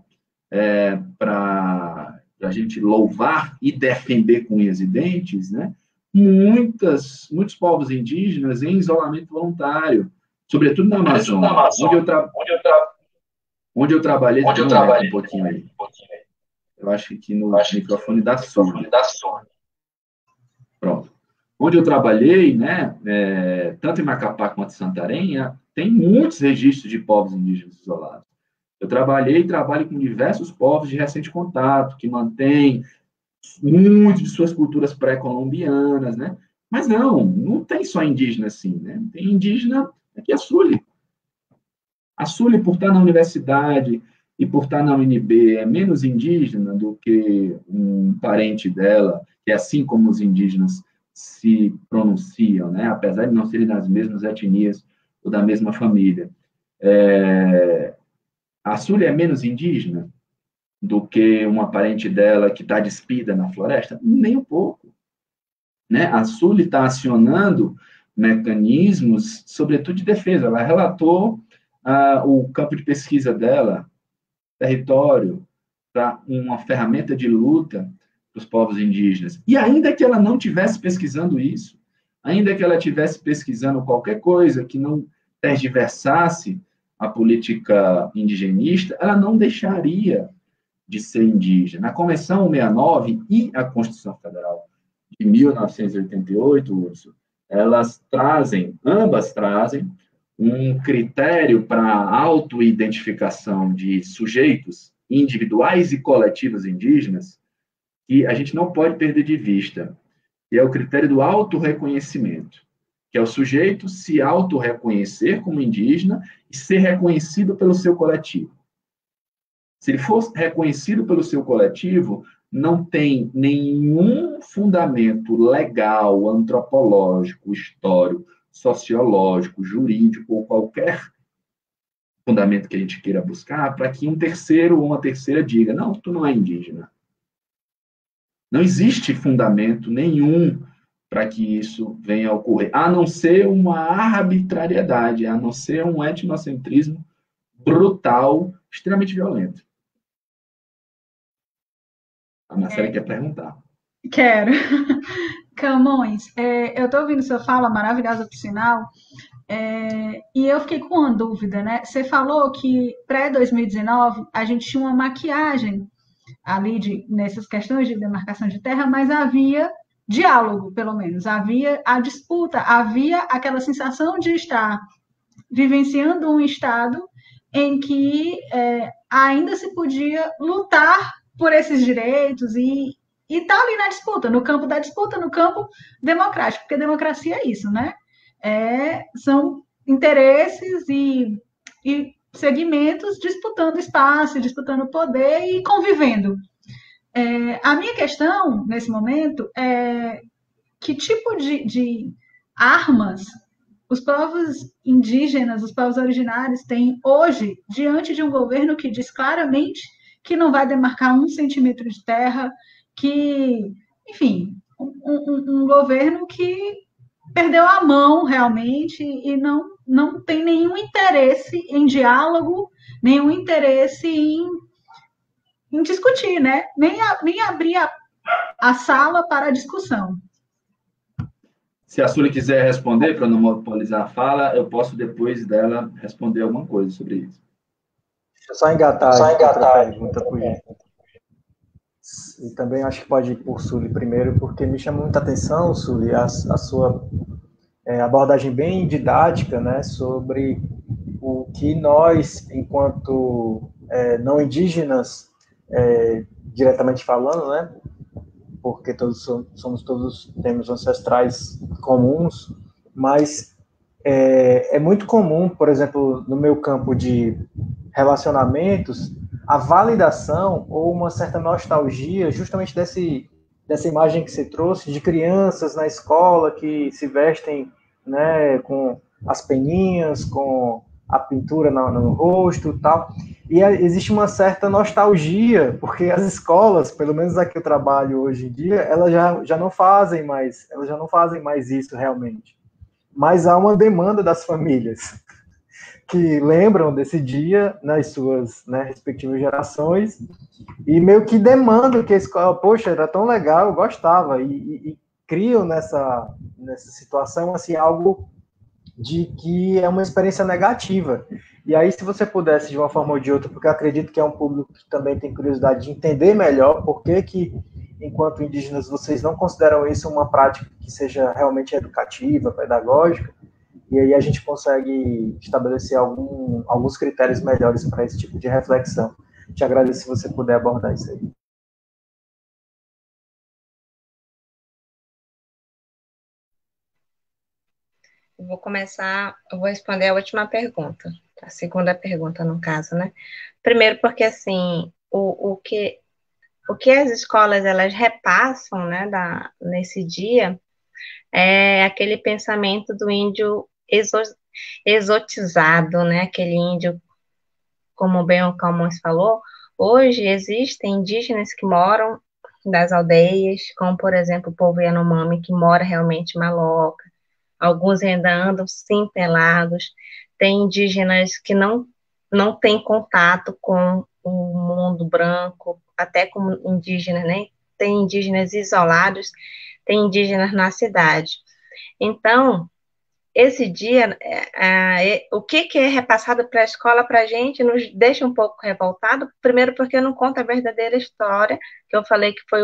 para a gente louvar e defender com unhas e dentes, né? Muitos povos indígenas em isolamento voluntário, sobretudo na Amazônia, onde eu trabalhei um pouquinho aí. Eu acho que no microfone da Sony. Pronto. Onde eu trabalhei, né, tanto em Macapá quanto em Santarém, tem muitos registros de povos indígenas isolados. Eu trabalhei e trabalho com diversos povos de recente contato, que mantêm muito de suas culturas pré-colombianas, né? Mas não tem só indígena assim, né? Tem indígena aqui, a Sueli. A Sueli, por estar na universidade e por estar na UNB, é menos indígena do que um parente dela, que é assim como os indígenas se pronunciam, né? Apesar de não serem das mesmas etnias ou da mesma família. A Sueli é menos indígena do que uma parente dela que está despida na floresta? Nem um pouco, né? A Sueli está acionando mecanismos, sobretudo de defesa. Ela relatou o campo de pesquisa dela, território, para uma ferramenta de luta dos povos indígenas. E ainda que ela não estivesse pesquisando isso, ainda que ela estivesse pesquisando qualquer coisa que não tergiversasse a política indigenista, ela não deixaria de ser indígena. A Convenção 69 e a Constituição Federal de 1988, Urso, ambas trazem um critério para a autoidentificação de sujeitos individuais e coletivos indígenas que a gente não pode perder de vista, que é o critério do autorreconhecimento, que é o sujeito se autorreconhecer como indígena e ser reconhecido pelo seu coletivo. Se ele for reconhecido pelo seu coletivo, não tem nenhum fundamento legal, antropológico, histórico, sociológico, jurídico ou qualquer fundamento que a gente queira buscar para que um terceiro ou uma terceira diga, não, tu não é indígena. Não existe fundamento nenhum para que isso venha a ocorrer, a não ser uma arbitrariedade, a não ser um etnocentrismo brutal, extremamente violento. A Marcela quer perguntar. Quero. Camões, eu estou ouvindo sua fala, maravilhosa por sinal, e eu fiquei com uma dúvida, né? Você falou que pré-2019 a gente tinha uma maquiagem ali nessas questões de demarcação de terra, mas havia diálogo, pelo menos, havia a disputa, havia aquela sensação de estar vivenciando um Estado em que ainda se podia lutar por esses direitos e está ali na disputa, no campo da disputa, no campo democrático, porque democracia é isso, né? São interesses e segmentos disputando espaço, disputando poder e convivendo. A minha questão, nesse momento, é que tipo de armas os povos indígenas, os povos originários têm hoje, diante de um governo que diz claramente que não vai demarcar 1 centímetro de terra, que, enfim, um governo que perdeu a mão realmente e não tem nenhum interesse em diálogo, nenhum interesse em discutir, né? Nem abrir a sala para a discussão. Se a Sully quiser responder, para não monopolizar a fala, eu posso, depois dela, responder alguma coisa sobre isso. Deixa eu só engatar a pergunta por gente. E também acho que pode ir por Sully primeiro, porque me chama muita atenção, Sully, a sua abordagem bem didática, né, sobre o que nós, enquanto não indígenas, diretamente falando, né, porque todos temos ancestrais comuns, mas é muito comum, por exemplo, no meu campo de relacionamentos, a validação ou uma certa nostalgia justamente dessa imagem que você trouxe de crianças na escola que se vestem, né, com as peninhas, com a pintura no rosto e tal. E existe uma certa nostalgia, porque as escolas, pelo menos aqui eu trabalho hoje em dia, elas já não fazem mais isso realmente. Mas há uma demanda das famílias que lembram desse dia nas suas, né, respectivas gerações e meio que demandam que a escola, poxa, era tão legal, eu gostava, e criam nessa situação assim, algo de que é uma experiência negativa. E aí, se você pudesse, de uma forma ou de outra, porque eu acredito que é um público que também tem curiosidade de entender melhor por que, enquanto indígenas, vocês não consideram isso uma prática que seja realmente educativa, pedagógica, e aí a gente consegue estabelecer alguns critérios melhores para esse tipo de reflexão. Te agradeço se você puder abordar isso aí. Eu vou responder a última pergunta, a segunda pergunta, no caso, né? Primeiro, porque, assim, o que as escolas, elas repassam, né, nesse dia, é aquele pensamento do índio exotizado, né? Aquele índio, como bem o Camões falou, hoje existem indígenas que moram das aldeias, como, por exemplo, o povo Yanomami, que mora realmente em Maloca. Alguns ainda andam sim pelados. Tem indígenas que não têm contato com o mundo branco, até como indígenas, né? Tem indígenas isolados, tem indígenas na cidade. Então, esse dia, o que é repassado para a escola para a gente nos deixa um pouco revoltado, primeiro porque não conta a verdadeira história, que eu falei que foi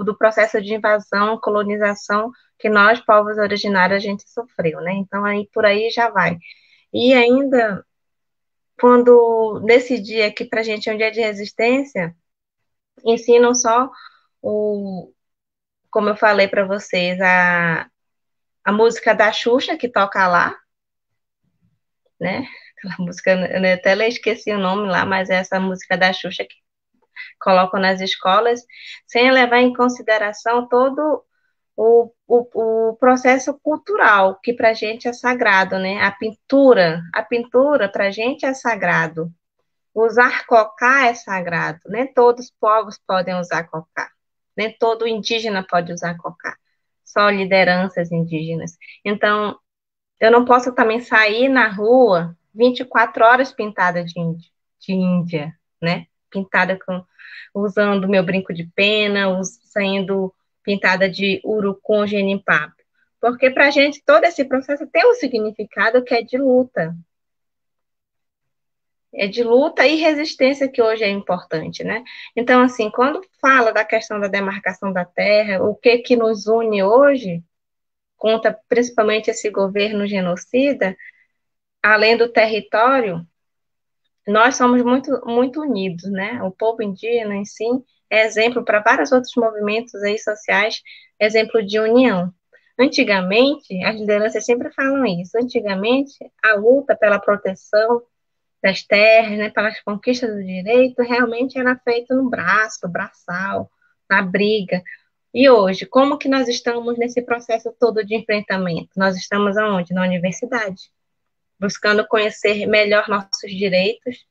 do processo de invasão, colonização, que nós, povos originários, a gente sofreu, né? Então, aí por aí já vai. E ainda, nesse dia que para a gente é um dia de resistência, ensinam só como eu falei para vocês, a música da Xuxa, que toca lá, né? Aquela música, eu até esqueci o nome lá, mas é essa música da Xuxa que colocam nas escolas, sem levar em consideração todo o processo cultural, que para a gente é sagrado, né? A pintura para a gente é sagrado. Usar cocá é sagrado. Nem todos os povos podem usar cocá. Nem todo indígena pode usar cocá. Só lideranças indígenas. Então, eu não posso também sair na rua 24 horas pintada de Índia, né? Pintada usando meu brinco de pena, saindo pintada de urucum, genipapo. Porque para a gente todo esse processo tem um significado que é de luta. de luta e resistência que hoje é importante, né? Então, assim, quando fala da questão da demarcação da terra, o que nos une hoje, contra principalmente esse governo genocida, além do território, nós somos muito unidos, né? O povo indígena em si é exemplo para vários outros movimentos aí sociais, exemplo de união. Antigamente, as lideranças sempre falam isso, antigamente a luta pela proteção das terras, né, pelas conquistas do direito, realmente era feita no braço, braçal, na briga. E hoje, como que nós estamos nesse processo todo de enfrentamento? Nós estamos aonde? Na universidade, buscando conhecer melhor nossos direitos,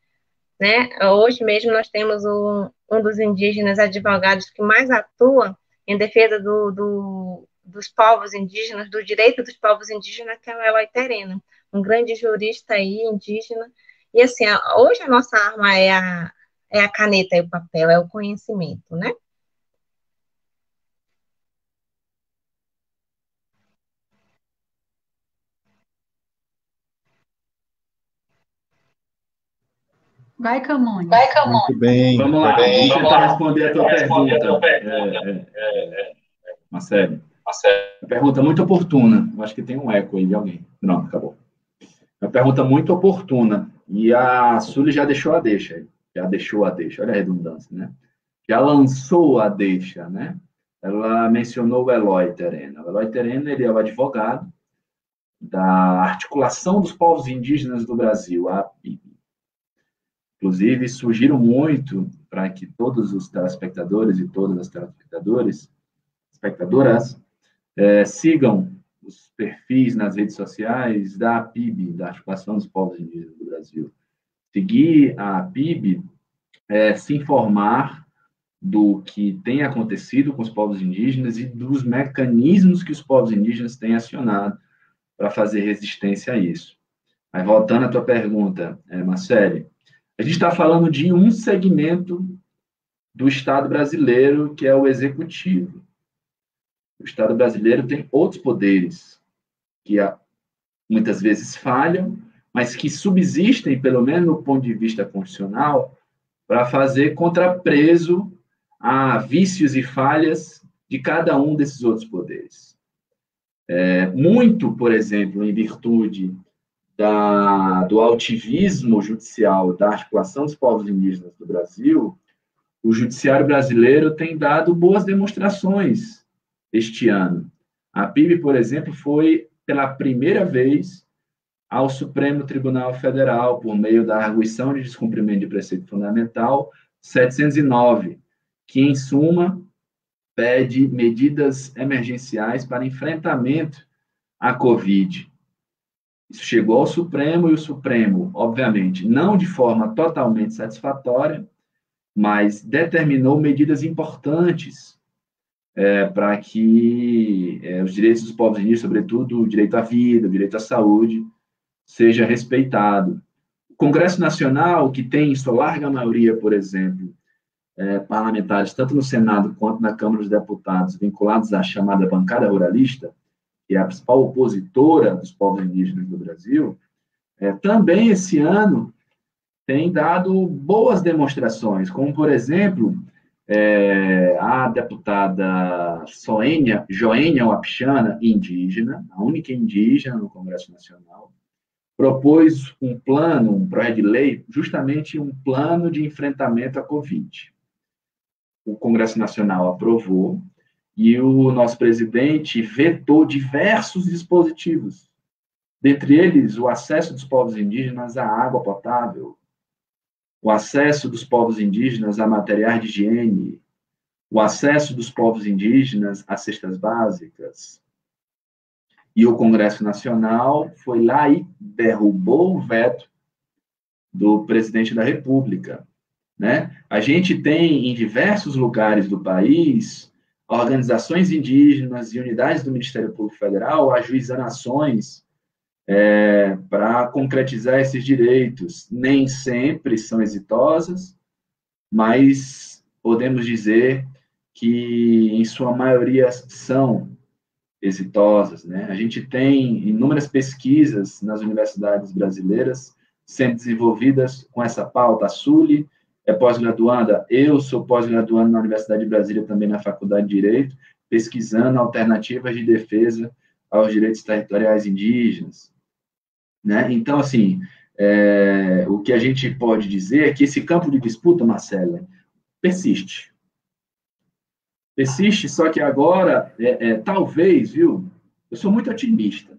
né? Hoje mesmo nós temos um dos indígenas advogados que mais atua em defesa dos povos indígenas, do direito dos povos indígenas, que é o Eloy Terena, um grande jurista aí, indígena. E assim, hoje a nossa arma é a caneta e o papel, é o conhecimento, né? Vai, Camões. Muito bem. Vamos lá, vamos tentar responder a tua pergunta, Marcelo. Uma pergunta muito oportuna. Eu acho que tem um eco aí de alguém. Não, acabou. Uma pergunta muito oportuna. E a Sully já deixou a deixa. Já deixou a deixa. Olha a redundância, né? Já lançou a deixa, né? Ela mencionou o Eloy Terena. O Eloy Terena, ele é o advogado da Articulação dos Povos Indígenas do Brasil, a APIB. Inclusive, surgiram muito para que todos os telespectadores e todas as telespectadoras sigam os perfis nas redes sociais da APIB, da Articulação dos Povos Indígenas do Brasil. Seguir a APIB é se informar do que tem acontecido com os povos indígenas e dos mecanismos que os povos indígenas têm acionado para fazer resistência a isso. Mas voltando à tua pergunta, Marcele, a gente está falando de um segmento do Estado brasileiro, que é o executivo. O Estado brasileiro tem outros poderes, que muitas vezes falham, mas que subsistem, pelo menos no ponto de vista constitucional, para fazer contrapreso a vícios e falhas de cada um desses outros poderes. Muito, por exemplo, em virtude do altivismo judicial da Articulação dos Povos Indígenas do Brasil, o judiciário brasileiro tem dado boas demonstrações este ano. A PIB, por exemplo, foi pela primeira vez ao Supremo Tribunal Federal, por meio da arguição de descumprimento de preceito fundamental 709, que, em suma, pede medidas emergenciais para enfrentamento à Covid. Isso chegou ao Supremo, e o Supremo, obviamente, não de forma totalmente satisfatória, mas determinou medidas importantes para que os direitos dos povos indígenas, sobretudo o direito à vida, o direito à saúde, seja respeitado. O Congresso Nacional, que tem em sua larga maioria, por exemplo, parlamentares, tanto no Senado quanto na Câmara dos Deputados, vinculados à chamada bancada ruralista, que é a principal opositora dos povos indígenas do Brasil, também esse ano tem dado boas demonstrações, como, por exemplo, a deputada Joênia Wapichana, indígena, a única indígena no Congresso Nacional, propôs um projeto de lei, justamente um plano de enfrentamento à Covid. O Congresso Nacional aprovou, e o nosso presidente vetou diversos dispositivos, dentre eles o acesso dos povos indígenas à água potável, o acesso dos povos indígenas a materiais de higiene, o acesso dos povos indígenas a cestas básicas. E o Congresso Nacional foi lá e derrubou o veto do presidente da República, né? A gente tem em diversos lugares do país organizações indígenas e unidades do Ministério Público Federal ajuizando ações para concretizar esses direitos. Nem sempre são exitosas, mas podemos dizer que, em sua maioria, são exitosas, né? A gente tem inúmeras pesquisas nas universidades brasileiras sendo desenvolvidas com essa pauta. A Sully é pós-graduanda, eu sou pós-graduando na Universidade de Brasília, também na Faculdade de Direito, pesquisando alternativas de defesa aos direitos territoriais indígenas, né? Então, assim, o que a gente pode dizer é que esse campo de disputa, Marcela, persiste. Persiste, só que agora, talvez, viu, eu sou muito otimista,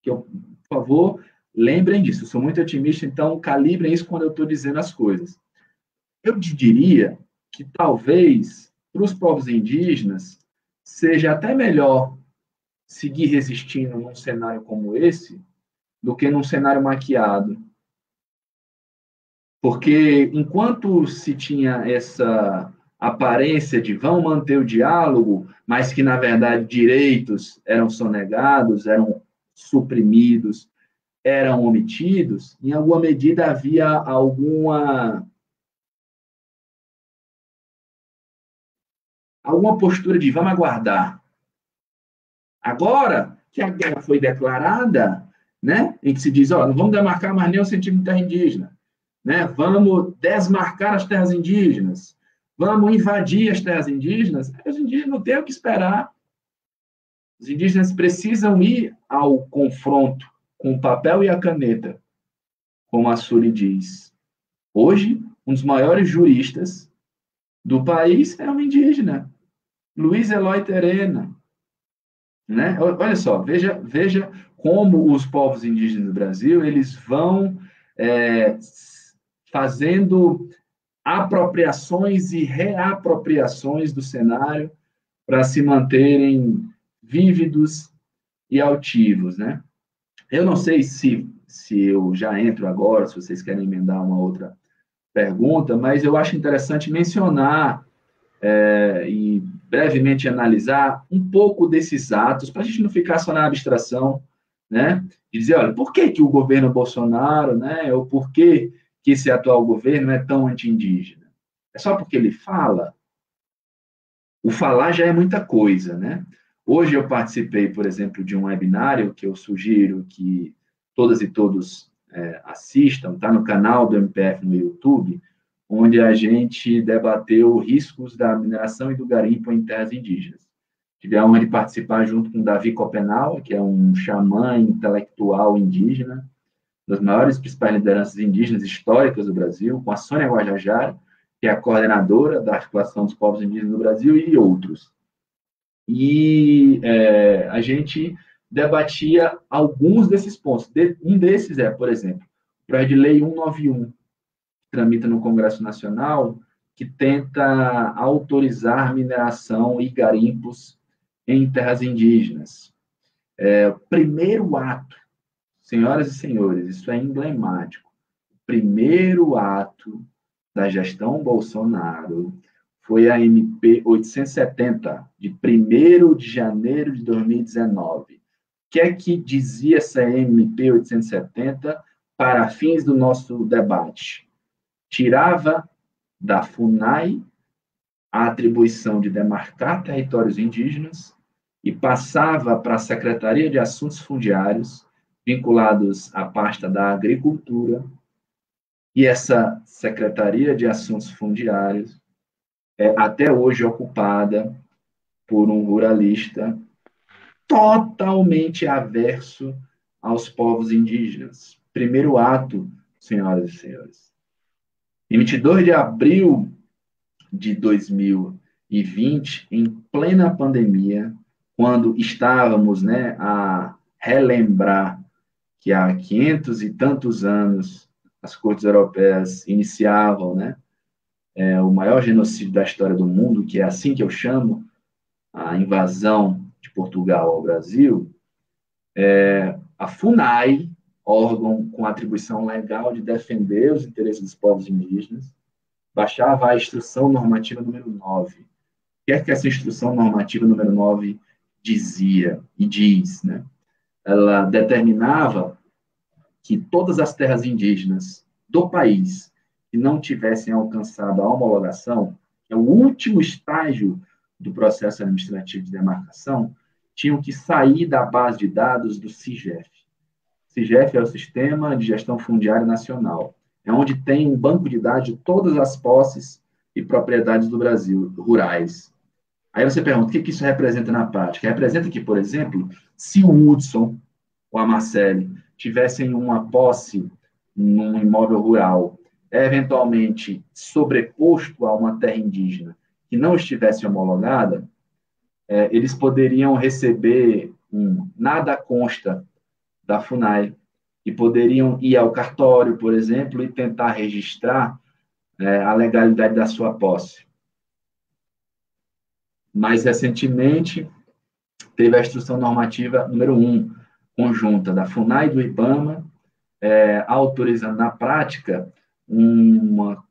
por favor, lembrem disso, eu sou muito otimista, então calibrem isso quando eu estou dizendo as coisas. Eu diria que talvez, para os povos indígenas, seja até melhor seguir resistindo num cenário como esse do que num cenário maquiado. Porque enquanto se tinha essa aparência de vão manter o diálogo, mas que, na verdade, direitos eram sonegados, eram suprimidos, eram omitidos, em alguma medida havia alguma postura de vamos aguardar. Agora que a guerra foi declarada, né, em que se diz, não vamos demarcar mais nem um centímetro de terra indígena, né, vamos desmarcar as terras indígenas, vamos invadir as terras indígenas, os indígenas não têm o que esperar. Os indígenas precisam ir ao confronto com o papel e a caneta, como a Sully diz. Hoje, um dos maiores juristas do país é um indígena, Luiz Eloy Terena. Né? Olha só, veja como os povos indígenas do Brasil eles vão fazendo apropriações e reapropriações do cenário para se manterem vívidos e altivos, né? Eu não sei se eu já entro agora, se vocês querem emendar uma outra pergunta, mas eu acho interessante mencionar e brevemente analisar um pouco desses atos, para a gente não ficar só na abstração, né? E dizer, olha, por que o governo Bolsonaro, né, ou por que esse atual governo é tão anti-indígena? É só porque ele fala? O falar já é muita coisa, né? Hoje eu participei, por exemplo, de um webinário que eu sugiro que todas e todos assistam, está no canal do MPF no YouTube, onde a gente debateu riscos da mineração e do garimpo em terras indígenas. Tive a honra de participar junto com Davi Copenau, que é um xamã intelectual indígena, das maiores e principais lideranças indígenas históricas do Brasil, com a Sônia Guajajara, que é a coordenadora da Articulação dos Povos Indígenas do Brasil, e outros. E a gente debatia alguns desses pontos. Um desses por exemplo, o projeto de lei 191, tramita no Congresso Nacional, que tenta autorizar mineração e garimpos em terras indígenas. O primeiro ato, senhoras e senhores, isso é emblemático, o primeiro ato da gestão Bolsonaro foi a MP 870, de 1º de janeiro de 2019. O que é que dizia essa MP 870 para fins do nosso debate? Tirava da FUNAI a atribuição de demarcar territórios indígenas e passava para a Secretaria de Assuntos Fundiários, vinculados à pasta da Agricultura, e essa Secretaria de Assuntos Fundiários é até hoje ocupada por um ruralista totalmente averso aos povos indígenas. Primeiro ato, senhoras e senhores. Em 22 de abril de 2020, em plena pandemia, quando estávamos a relembrar que há 500 e tantos anos as cortes europeias iniciavam o maior genocídio da história do mundo, que é assim que eu chamo, a invasão de Portugal ao Brasil, a FUNAI, órgão com atribuição legal de defender os interesses dos povos indígenas, baixava a Instrução Normativa número 9. O que é que essa Instrução Normativa número 9 dizia e diz? Ela determinava que todas as terras indígenas do país que não tivessem alcançado a homologação, que é o último estágio do processo administrativo de demarcação, tinham que sair da base de dados do CIGEF. SIGEF é o Sistema de Gestão Fundiária Nacional. É onde tem um banco de dados de todas as posses e propriedades do Brasil, rurais. Aí você pergunta, o que isso representa na prática? Representa que, por exemplo, se o Hudson ou a Marcele tivessem uma posse num imóvel rural, eventualmente sobreposto a uma terra indígena que não estivesse homologada, eles poderiam receber nada consta da FUNAI e poderiam ir ao cartório, por exemplo, e tentar registrar a legalidade da sua posse. Mais recentemente, teve a Instrução Normativa número 1, conjunta da FUNAI e do IBAMA, autorizando na prática uma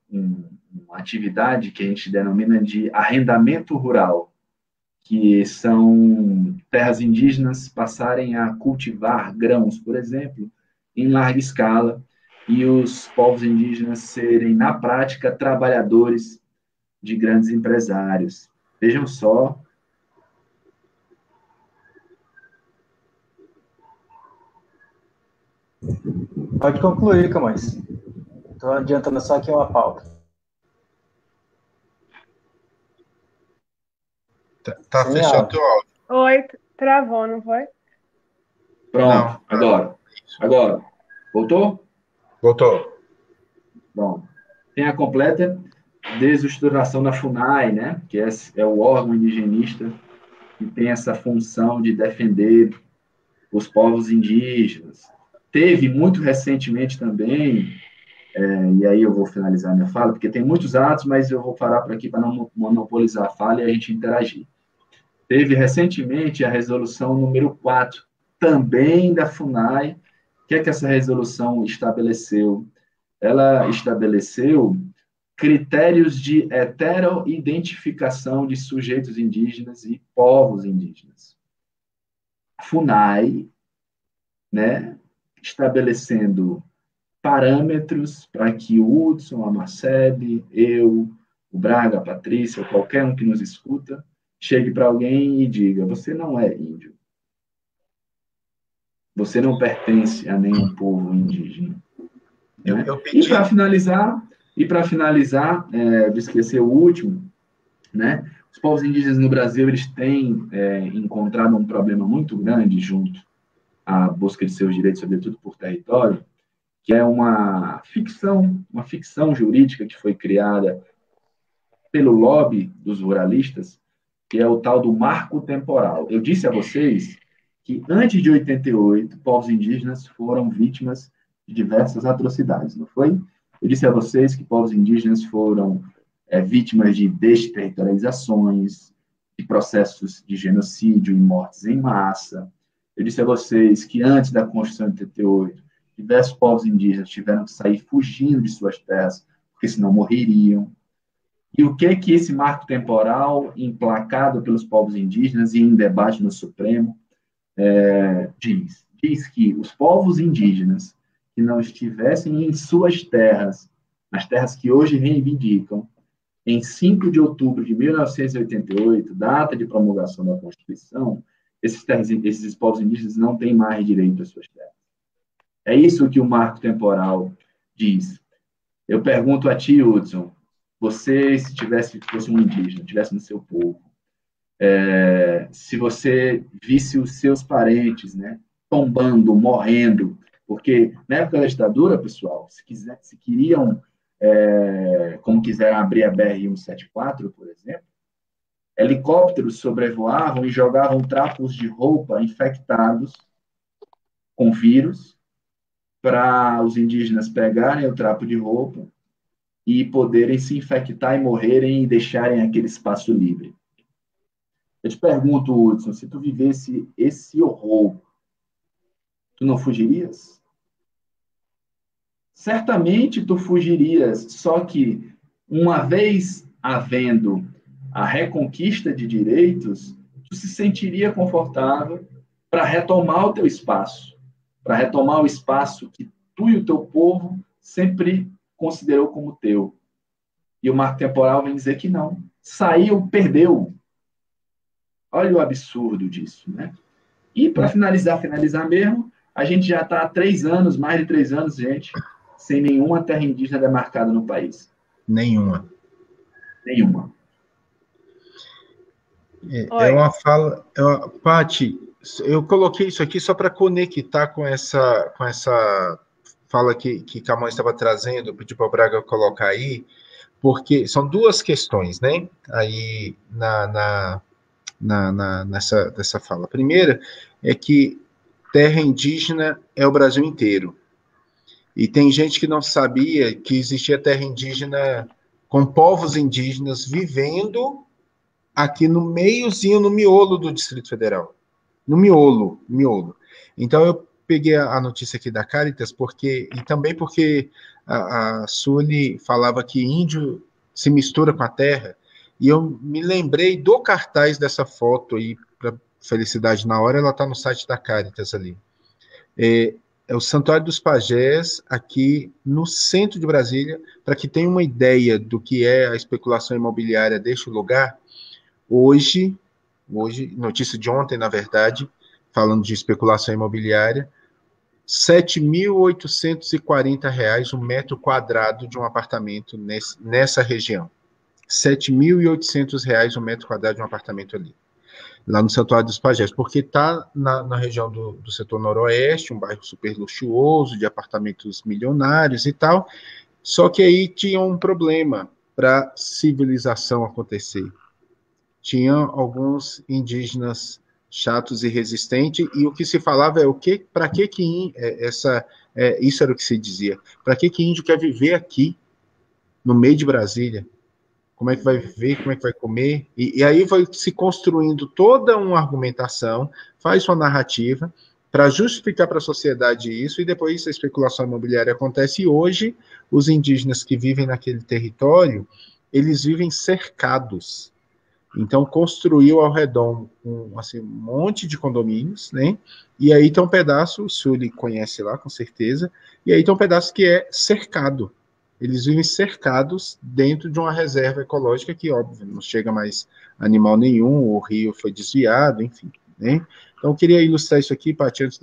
atividade que a gente denomina de arrendamento rural, que são terras indígenas passarem a cultivar grãos, por exemplo, em larga escala, e os povos indígenas serem, na prática, trabalhadores de grandes empresários. Vejam só. Pode concluir, Camões. Estou adiantando só aqui uma pauta. Tá fechando teu áudio. Oi, travou, não foi? Pronto, não. Agora. Voltou? Voltou. Bom, tem a completa desestruturação da FUNAI, né? Que é o órgão indigenista que tem essa função de defender os povos indígenas. Teve muito recentemente também, e aí eu vou finalizar minha fala, porque tem muitos atos, mas eu vou parar por aqui para não monopolizar a fala e a gente interagir. Teve recentemente a resolução número 4, também da FUNAI. O que é que essa resolução estabeleceu? Ela estabeleceu critérios de heteroidentificação de sujeitos indígenas e povos indígenas. A FUNAI, né, estabelecendo parâmetros para que o Hudson, a Marcele, eu, o Braga, a Patrícia, qualquer um que nos escuta, chegue para alguém e diga, você não é índio. Você não pertence a nenhum povo indígena. Né? E para finalizar, de esquecer o último, né? Os povos indígenas no Brasil eles têm encontrado um problema muito grande junto à busca de seus direitos, sobretudo por território, que é uma ficção jurídica que foi criada pelo lobby dos ruralistas, que é o tal do marco temporal. Eu disse a vocês que antes de 88, povos indígenas foram vítimas de diversas atrocidades, não foi? Eu disse a vocês que povos indígenas foram vítimas de desterritorializações, de processos de genocídio e mortes em massa. Eu disse a vocês que antes da Constituição de 88, diversos povos indígenas tiveram que sair fugindo de suas terras, porque senão morreriam. E o que é que esse marco temporal, emplacado pelos povos indígenas e em debate no Supremo, diz? Diz que os povos indígenas que não estivessem em suas terras, nas terras que hoje reivindicam, em 5 de outubro de 1988, data de promulgação da Constituição, esses povos indígenas não têm mais direito às suas terras. É isso que o marco temporal diz. Eu pergunto a ti, Hudson, você, se fosse um indígena, estivesse no seu povo, se você visse os seus parentes, né, tombando, morrendo, porque na época da ditadura, pessoal, se queriam, como quiseram abrir a BR-174, por exemplo, helicópteros sobrevoavam e jogavam trapos de roupa infectados com vírus para os indígenas pegarem o trapo de roupa e poderem se infectar e morrerem e deixarem aquele espaço livre. Eu te pergunto, Hudson, se tu vivesse esse horror, tu não fugirias? Certamente tu fugirias, só que uma vez havendo a reconquista de direitos, tu se sentiria confortável para retomar o teu espaço, para retomar o espaço que tu e o teu povo sempre considerou como teu. E o marco temporal vem dizer que não. Saiu, perdeu. Olha o absurdo disso, né? E para finalizar mesmo, A gente já está há 3 anos, mais de 3 anos, gente, sem nenhuma terra indígena demarcada no país. Nenhuma. Nenhuma. É uma fala. Paty, eu coloquei isso aqui só para conectar com essa fala que Camões estava trazendo, pedi para o Braga colocar aí, porque são duas questões, né? Aí nessa fala. A primeira é que terra indígena é o Brasil inteiro. E tem gente que não sabia que existia terra indígena com povos indígenas vivendo aqui no meiozinho, no miolo do Distrito Federal. No miolo, miolo. Então eu peguei a notícia aqui da Caritas e também porque a Sueli falava que índio se mistura com a terra, e eu me lembrei do cartaz dessa foto aí, para felicidade na hora, ela está no site da Caritas ali. É o Santuário dos Pajés, aqui no centro de Brasília, para que tenha uma ideia do que é a especulação imobiliária deste lugar. Hoje, notícia de ontem, na verdade, falando de especulação imobiliária, R$ 7.840 um metro quadrado de um apartamento nessa região. R$ 7.800 um metro quadrado de um apartamento ali, lá no Santuário dos Pajés, porque está na região do setor noroeste, um bairro super luxuoso, de apartamentos milionários e tal, só que aí tinha um problema para civilização acontecer. Tinha alguns indígenas chatos e resistentes, e o que se falava é para que isso era o que se dizia, para que índio quer viver aqui, no meio de Brasília? Como é que vai viver, como é que vai comer? E aí vai se construindo toda uma argumentação, faz uma narrativa, para justificar para a sociedade isso, e depois a especulação imobiliária acontece, e hoje os indígenas que vivem naquele território, eles vivem cercados. Então, construiu ao redor um monte de condomínios, né? E aí tem um pedaço, o Sully conhece lá, com certeza, e aí tem um pedaço que é cercado. Eles vivem cercados dentro de uma reserva ecológica que, óbvio, não chega mais animal nenhum, o rio foi desviado, enfim, né? Então, eu queria ilustrar isso aqui, Paty, antes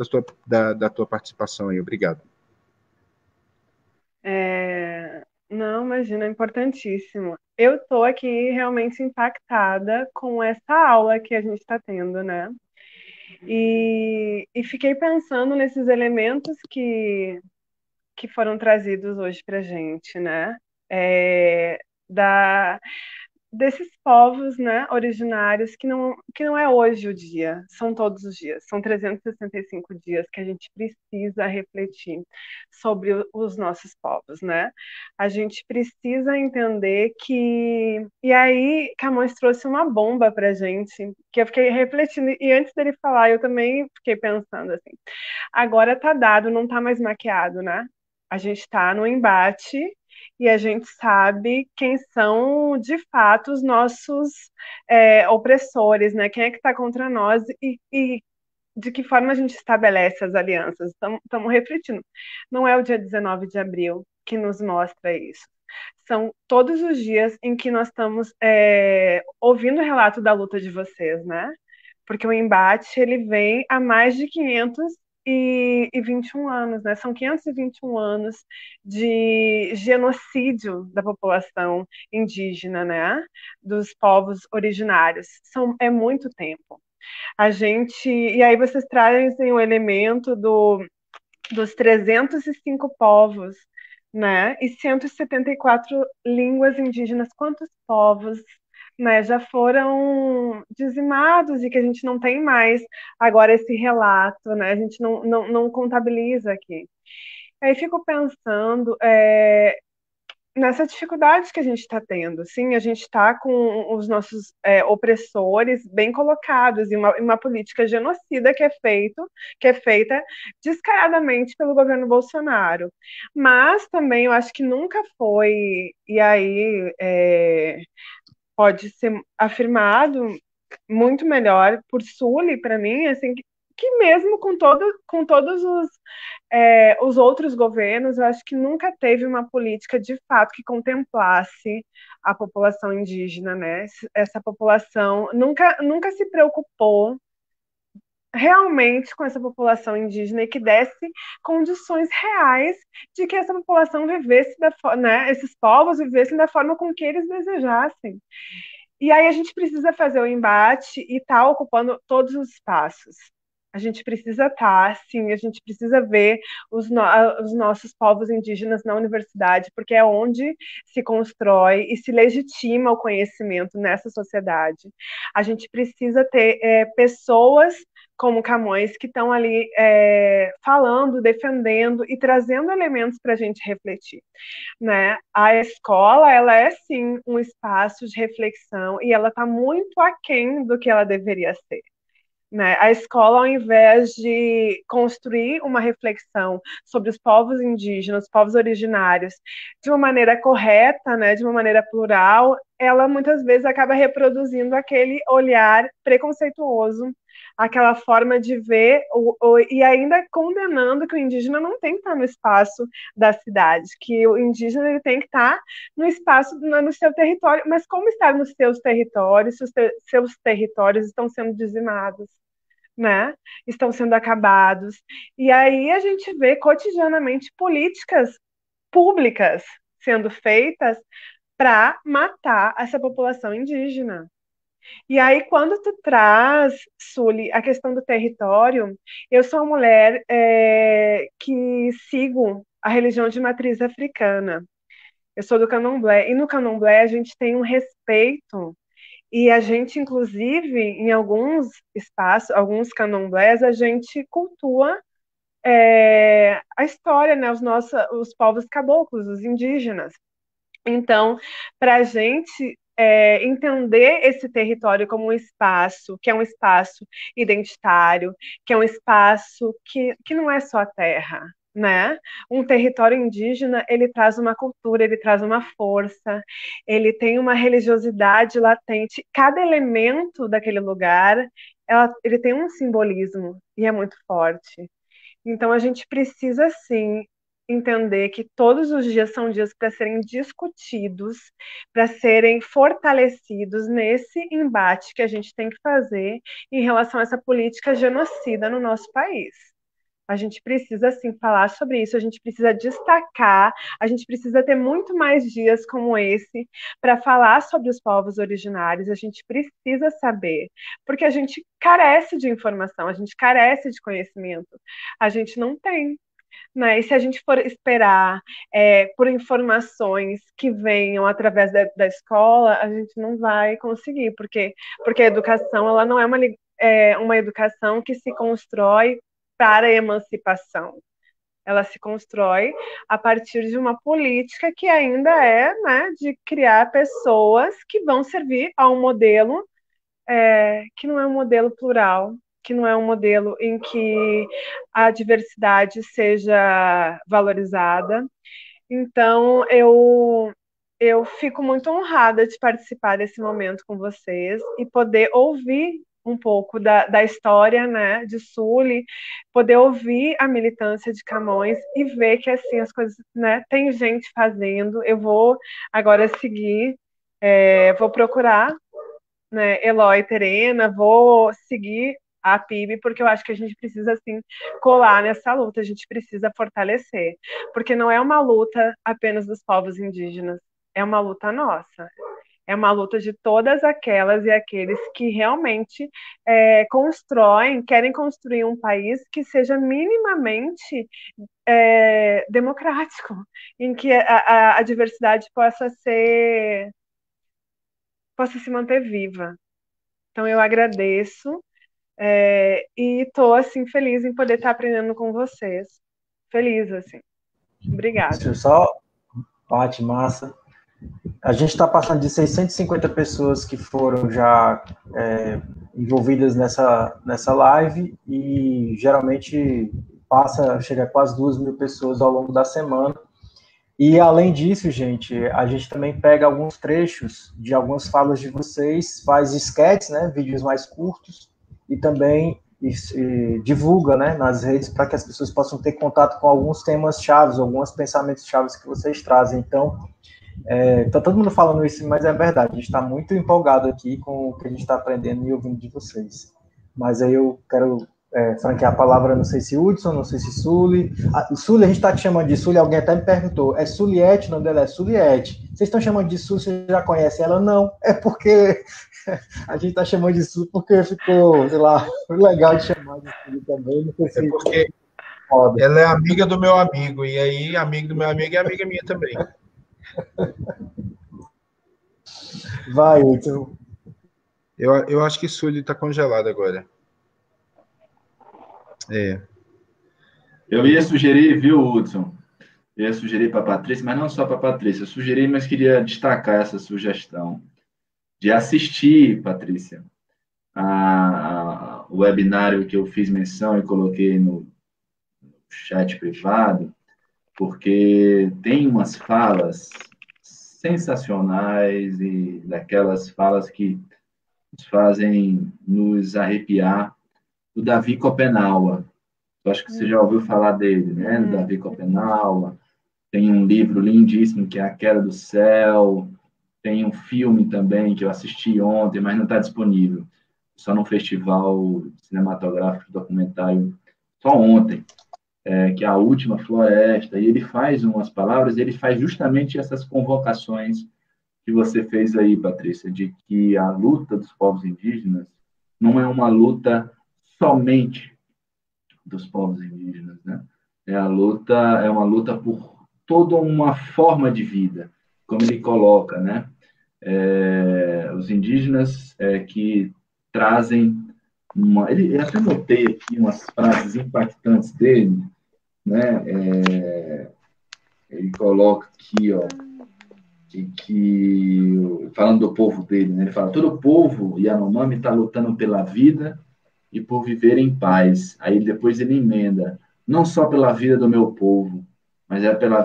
da tua participação aí. Obrigado. Não, imagina, é importantíssimo. Eu estou aqui realmente impactada com essa aula que a gente está tendo, né? E fiquei pensando nesses elementos que foram trazidos hoje para a gente, né? É, da, desses povos, né, originários que não é hoje o dia, são todos os dias, são 365 dias que a gente precisa refletir sobre os nossos povos, né? A gente precisa entender que... E aí, Camões trouxe uma bomba pra gente, que eu fiquei refletindo, e antes dele falar, eu também fiquei pensando assim, agora tá dado, não tá mais maquiado, né? A gente tá no embate, e a gente sabe quem são, de fato, os nossos opressores, né? Quem é que está contra nós e de que forma a gente estabelece as alianças. Estamos refletindo. Não é o dia 19 de abril que nos mostra isso. São todos os dias em que nós estamos ouvindo o relato da luta de vocês, né? Porque o embate ele vem há mais de 521 anos, né? São 521 anos de genocídio da população indígena, né? Dos povos originários. É muito tempo. E aí vocês trazem o elemento dos 305 povos, né? E 174 línguas indígenas. Quantos povos, né, já foram dizimados e que a gente não tem mais agora esse relato, né? A gente não contabiliza aqui. Aí fico pensando nessa dificuldade que a gente está tendo. Sim, a gente está com os nossos opressores bem colocados e uma política genocida que é feita descaradamente pelo governo Bolsonaro. Mas também eu acho que nunca foi, e aí pode ser afirmado muito melhor por Sully, para mim, assim, que mesmo com todos os outros governos, eu acho que nunca teve uma política de fato que contemplasse a população indígena, né? Essa população nunca se preocupou realmente com essa população indígena e que desse condições reais de que essa população vivesse, né, esses povos vivessem da forma com que eles desejassem. E aí a gente precisa fazer o embate e estar ocupando todos os espaços. A gente precisa estar, sim, a gente precisa ver os nossos povos indígenas na universidade, porque é onde se constrói e se legitima o conhecimento nessa sociedade. A gente precisa ter pessoas como Camões, que estão ali falando, defendendo e trazendo elementos para a gente refletir, né? A escola, ela é sim um espaço de reflexão e ela está muito aquém do que ela deveria ser. Né? A escola, ao invés de construir uma reflexão sobre os povos indígenas, os povos originários, de uma maneira correta, né, de uma maneira plural, ela muitas vezes acaba reproduzindo aquele olhar preconceituoso, aquela forma de ver, e ainda condenando que o indígena não tem que estar no espaço da cidade, que o indígena ele tem que estar no espaço, no seu território. Mas como estar nos seus territórios, se os seus territórios estão sendo dizimados? Né? Estão sendo acabados. E aí a gente vê cotidianamente políticas públicas sendo feitas para matar essa população indígena. E aí, quando tu traz, Suli, a questão do território, eu sou uma mulher que sigo a religião de matriz africana. Eu sou do Candomblé, e no Candomblé a gente tem um respeito. E a gente, inclusive, em alguns espaços, alguns candomblés, a gente cultua a história, né? Os povos caboclos, os indígenas. Então, para a gente entender esse território como um espaço, que é um espaço identitário, que é um espaço que não é só terra, né? Um território indígena, ele traz uma cultura, ele traz uma força, ele tem uma religiosidade latente. Cada elemento daquele lugar, ele tem um simbolismo e é muito forte. Então a gente precisa sim entender que todos os dias são dias para serem discutidos, para serem fortalecidos nesse embate que a gente tem que fazer em relação a essa política genocida no nosso país. A gente precisa, sim, falar sobre isso, a gente precisa destacar, a gente precisa ter muito mais dias como esse para falar sobre os povos originários, a gente precisa saber, porque a gente carece de informação, a gente carece de conhecimento, a gente não tem. Né? E se a gente for esperar por informações que venham através da escola, a gente não vai conseguir, porque a educação ela não é uma educação que se constrói para a emancipação. Ela se constrói a partir de uma política que ainda né, de criar pessoas que vão servir a um modelo que não é um modelo plural, que não é um modelo em que a diversidade seja valorizada. Então, eu fico muito honrada de participar desse momento com vocês e poder ouvir um pouco da história, né, de Sully, poder ouvir a militância de Camões e ver que assim as coisas, né, tem gente fazendo. Eu vou agora seguir, vou procurar, né, Eloy Terena, vou seguir a PIB, porque eu acho que a gente precisa, assim, colar nessa luta, a gente precisa fortalecer, porque não é uma luta apenas dos povos indígenas, é uma luta nossa, é uma luta de todas aquelas e aqueles que realmente querem construir um país que seja minimamente democrático, em que a diversidade possa se manter viva. Então eu agradeço e estou assim feliz em poder estar aprendendo com vocês. Feliz assim. Obrigada. Deixa eu só, Paty, massa. A gente está passando de 650 pessoas que foram já envolvidas nessa live e geralmente chega a quase 2.000 pessoas ao longo da semana. E, além disso, gente, a gente também pega alguns trechos de algumas falas de vocês, faz sketches, né, vídeos mais curtos, e também divulga, né, nas redes para que as pessoas possam ter contato com alguns temas chaves, alguns pensamentos chaves que vocês trazem. Então, tá todo mundo falando isso, mas é verdade, a gente está muito empolgado aqui com o que a gente está aprendendo e ouvindo de vocês. Mas aí eu quero franquear a palavra, não sei se Hudson, não sei se Sully. Sully, a gente está te chamando de Sully, alguém até me perguntou, é Suliette, o nome dela é Suliette. Vocês estão chamando de Sully, você já conhece ela? Não, é porque a gente está chamando de Sully porque ficou, sei lá, legal de chamar de Sully também, não sei se... É porque ela é amiga do meu amigo, e aí amigo do meu amigo é amiga minha também. Vai, Hudson. Eu acho que Sully está congelado agora. Eu ia sugerir, viu, Hudson? Eu ia sugerir para a Patrícia, mas não só para a Patrícia. Eu sugeri, mas queria destacar essa sugestão de assistir, Patrícia, o webinário que eu fiz menção e coloquei no chat privado, porque tem umas falas sensacionais e daquelas falas que nos fazem nos arrepiar, do Davi Copenhague. Eu acho que você já ouviu falar dele, né? Do Davi Copenhague. Tem um livro lindíssimo que é A Queda do Céu. Tem um filme também que eu assisti ontem, mas não está disponível. Só no Festival Cinematográfico Documentário, só ontem, que é A Última Floresta. E ele faz umas palavras, ele faz justamente essas convocações que você fez aí, Patrícia, de que a luta dos povos indígenas não é uma luta somente dos povos indígenas, né? É uma luta por toda uma forma de vida, como ele coloca, né? Os indígenas que trazem eu até notei aqui umas frases impactantes dele, né? Ele coloca aqui, ó, falando do povo dele, né? Ele fala: todo o povo Yanomami está lutando pela vida e por viver em paz. Aí depois ele emenda: não só pela vida do meu povo, mas é pela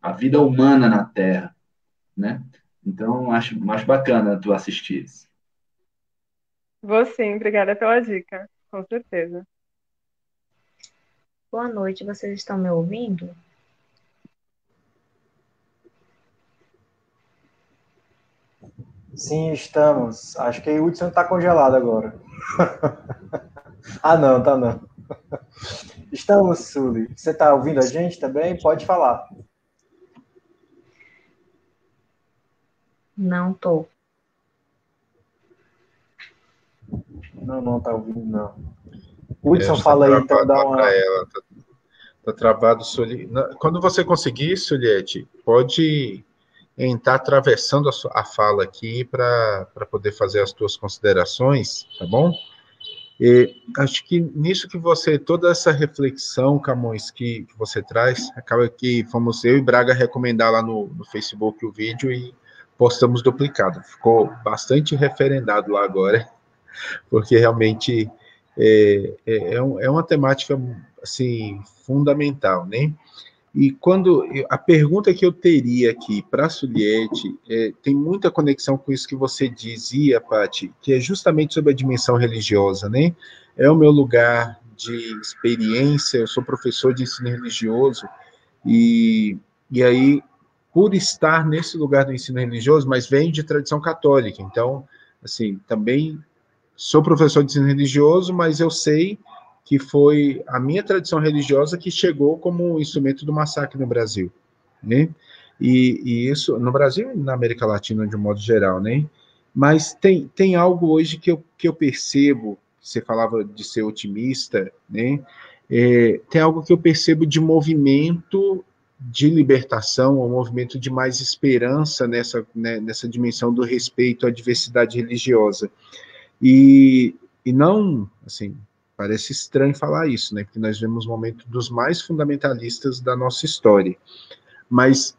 a vida humana na Terra, né? Então, acho bacana tu assistir isso. Vou sim, obrigada pela dica, com certeza. Boa noite, vocês estão me ouvindo? Sim, estamos. Acho que o Hudson está congelado agora. Não, tá não. Estamos, Sully. Você está ouvindo a gente também? Pode falar. Não tô. Não tá ouvindo, não. Hudson, fala aí, então dá uma... Tá travado, Sully. Quando você conseguir, Suliette, pode entrar atravessando a fala aqui para poder fazer as tuas considerações, tá bom? Acho que nisso que toda essa reflexão, Camões, que você traz, acaba que fomos eu e Braga recomendar lá no Facebook o vídeo e postamos duplicado. Ficou bastante referendado lá agora, porque realmente é uma temática assim fundamental, né? E a pergunta que eu teria aqui para a Suliette tem muita conexão com isso que você dizia, Paty, que é justamente sobre a dimensão religiosa, né? É o meu lugar de experiência, eu sou professor de ensino religioso, e aí, por estar nesse lugar do ensino religioso, mas venho de tradição católica, então, assim, também sou professor de ensino religioso, mas eu sei que foi a minha tradição religiosa que chegou como um instrumento do massacre no Brasil, né? E isso, no Brasil e na América Latina, de um modo geral, né? Mas tem algo hoje que eu percebo, você falava de ser otimista, né? Tem algo que eu percebo de movimento de libertação, um movimento de mais esperança nessa dimensão do respeito à diversidade religiosa. E não, assim, parece estranho falar isso, né? Porque nós vemos o momento dos mais fundamentalistas da nossa história. Mas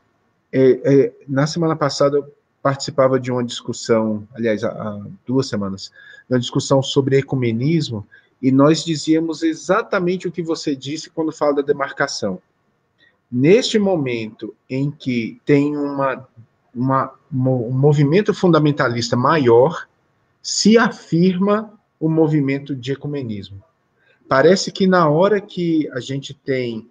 na semana passada eu participava de uma discussão, aliás, há 2 semanas, uma discussão sobre ecumenismo, e nós dizíamos exatamente o que você disse quando fala da demarcação. Neste momento em que tem um movimento fundamentalista maior, se afirma o movimento de ecumenismo. Parece que na hora que a gente tem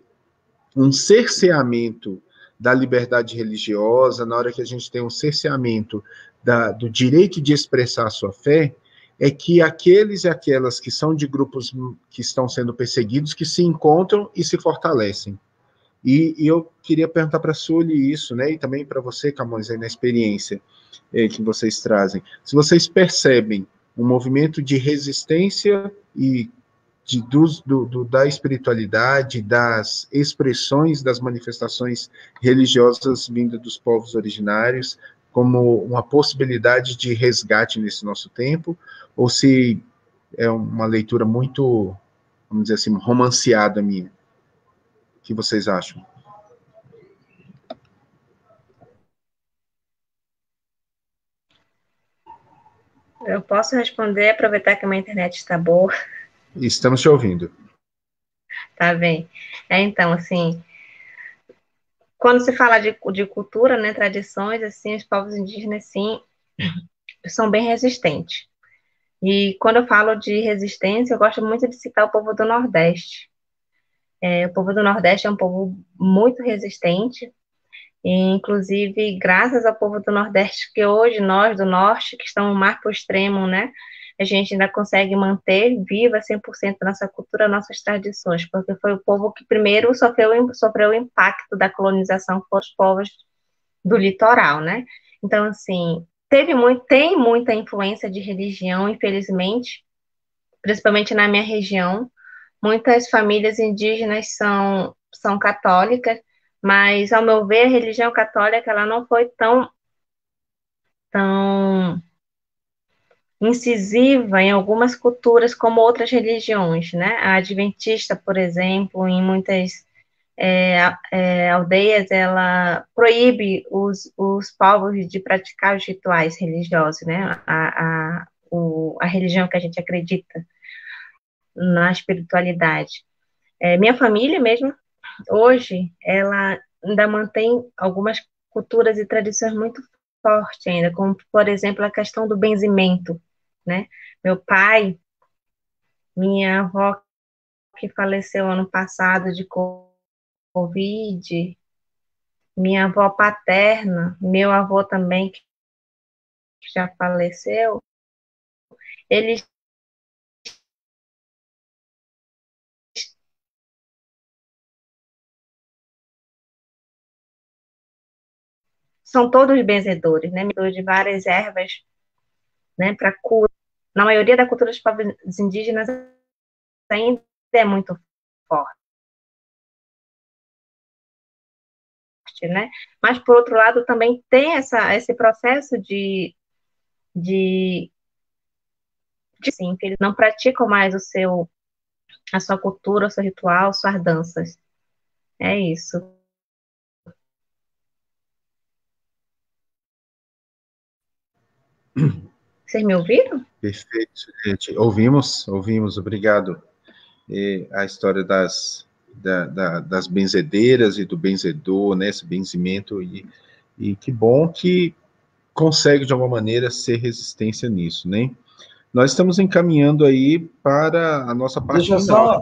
um cerceamento da liberdade religiosa, na hora que a gente tem um cerceamento do direito de expressar a sua fé, é que aqueles e aquelas que são de grupos que estão sendo perseguidos, que se encontram e se fortalecem. E eu queria perguntar para a Sully isso, né, e também para você, Camões, aí na experiência que vocês trazem, se vocês percebem um movimento de resistência e da espiritualidade, das expressões, das manifestações religiosas vindas dos povos originários, como uma possibilidade de resgate nesse nosso tempo, ou se é uma leitura muito, vamos dizer assim, romanceada minha. O que vocês acham? Eu posso responder, aproveitar que a minha internet está boa. Estamos te ouvindo. Tá bem. Então, assim, quando se fala de cultura, né, tradições, assim, os povos indígenas, sim, são bem resistentes. E quando eu falo de resistência, eu gosto muito de citar o povo do Nordeste. O povo do Nordeste é um povo muito resistente, e, inclusive, graças ao povo do Nordeste, que hoje nós do Norte, que estamos mais para o extremo, né, a gente ainda consegue manter viva 100% nossa cultura, nossas tradições, porque foi o povo que primeiro sofreu o impacto da colonização com os povos do litoral, né? Então, assim, tem muita influência de religião, infelizmente, principalmente na minha região. Muitas famílias indígenas são católicas, mas, ao meu ver, a religião católica ela não foi tão incisiva em algumas culturas como outras religiões, né? A adventista, por exemplo, em muitas aldeias, ela proíbe os povos de praticar os rituais religiosos, né? A religião que a gente acredita na espiritualidade. Minha família mesmo, hoje, ela ainda mantém algumas culturas e tradições muito fortes ainda, como, por exemplo, a questão do benzimento, né? Meu pai, minha avó, que faleceu ano passado de Covid, minha avó paterna, meu avô também, que já faleceu, eles são todos benzedores, né? De várias ervas, né, para cura. Na maioria da cultura dos povos indígenas ainda é muito forte, né? Mas, por outro lado, também tem esse processo sim, que eles não praticam mais a sua cultura, o seu ritual, suas danças. É isso. Vocês me ouviram? Perfeito, gente. Ouvimos, obrigado. A história das benzedeiras e do benzedor, né, esse benzimento, e que bom que consegue, de alguma maneira, ser resistência nisso, né? Nós estamos encaminhando aí para a nossa parte final.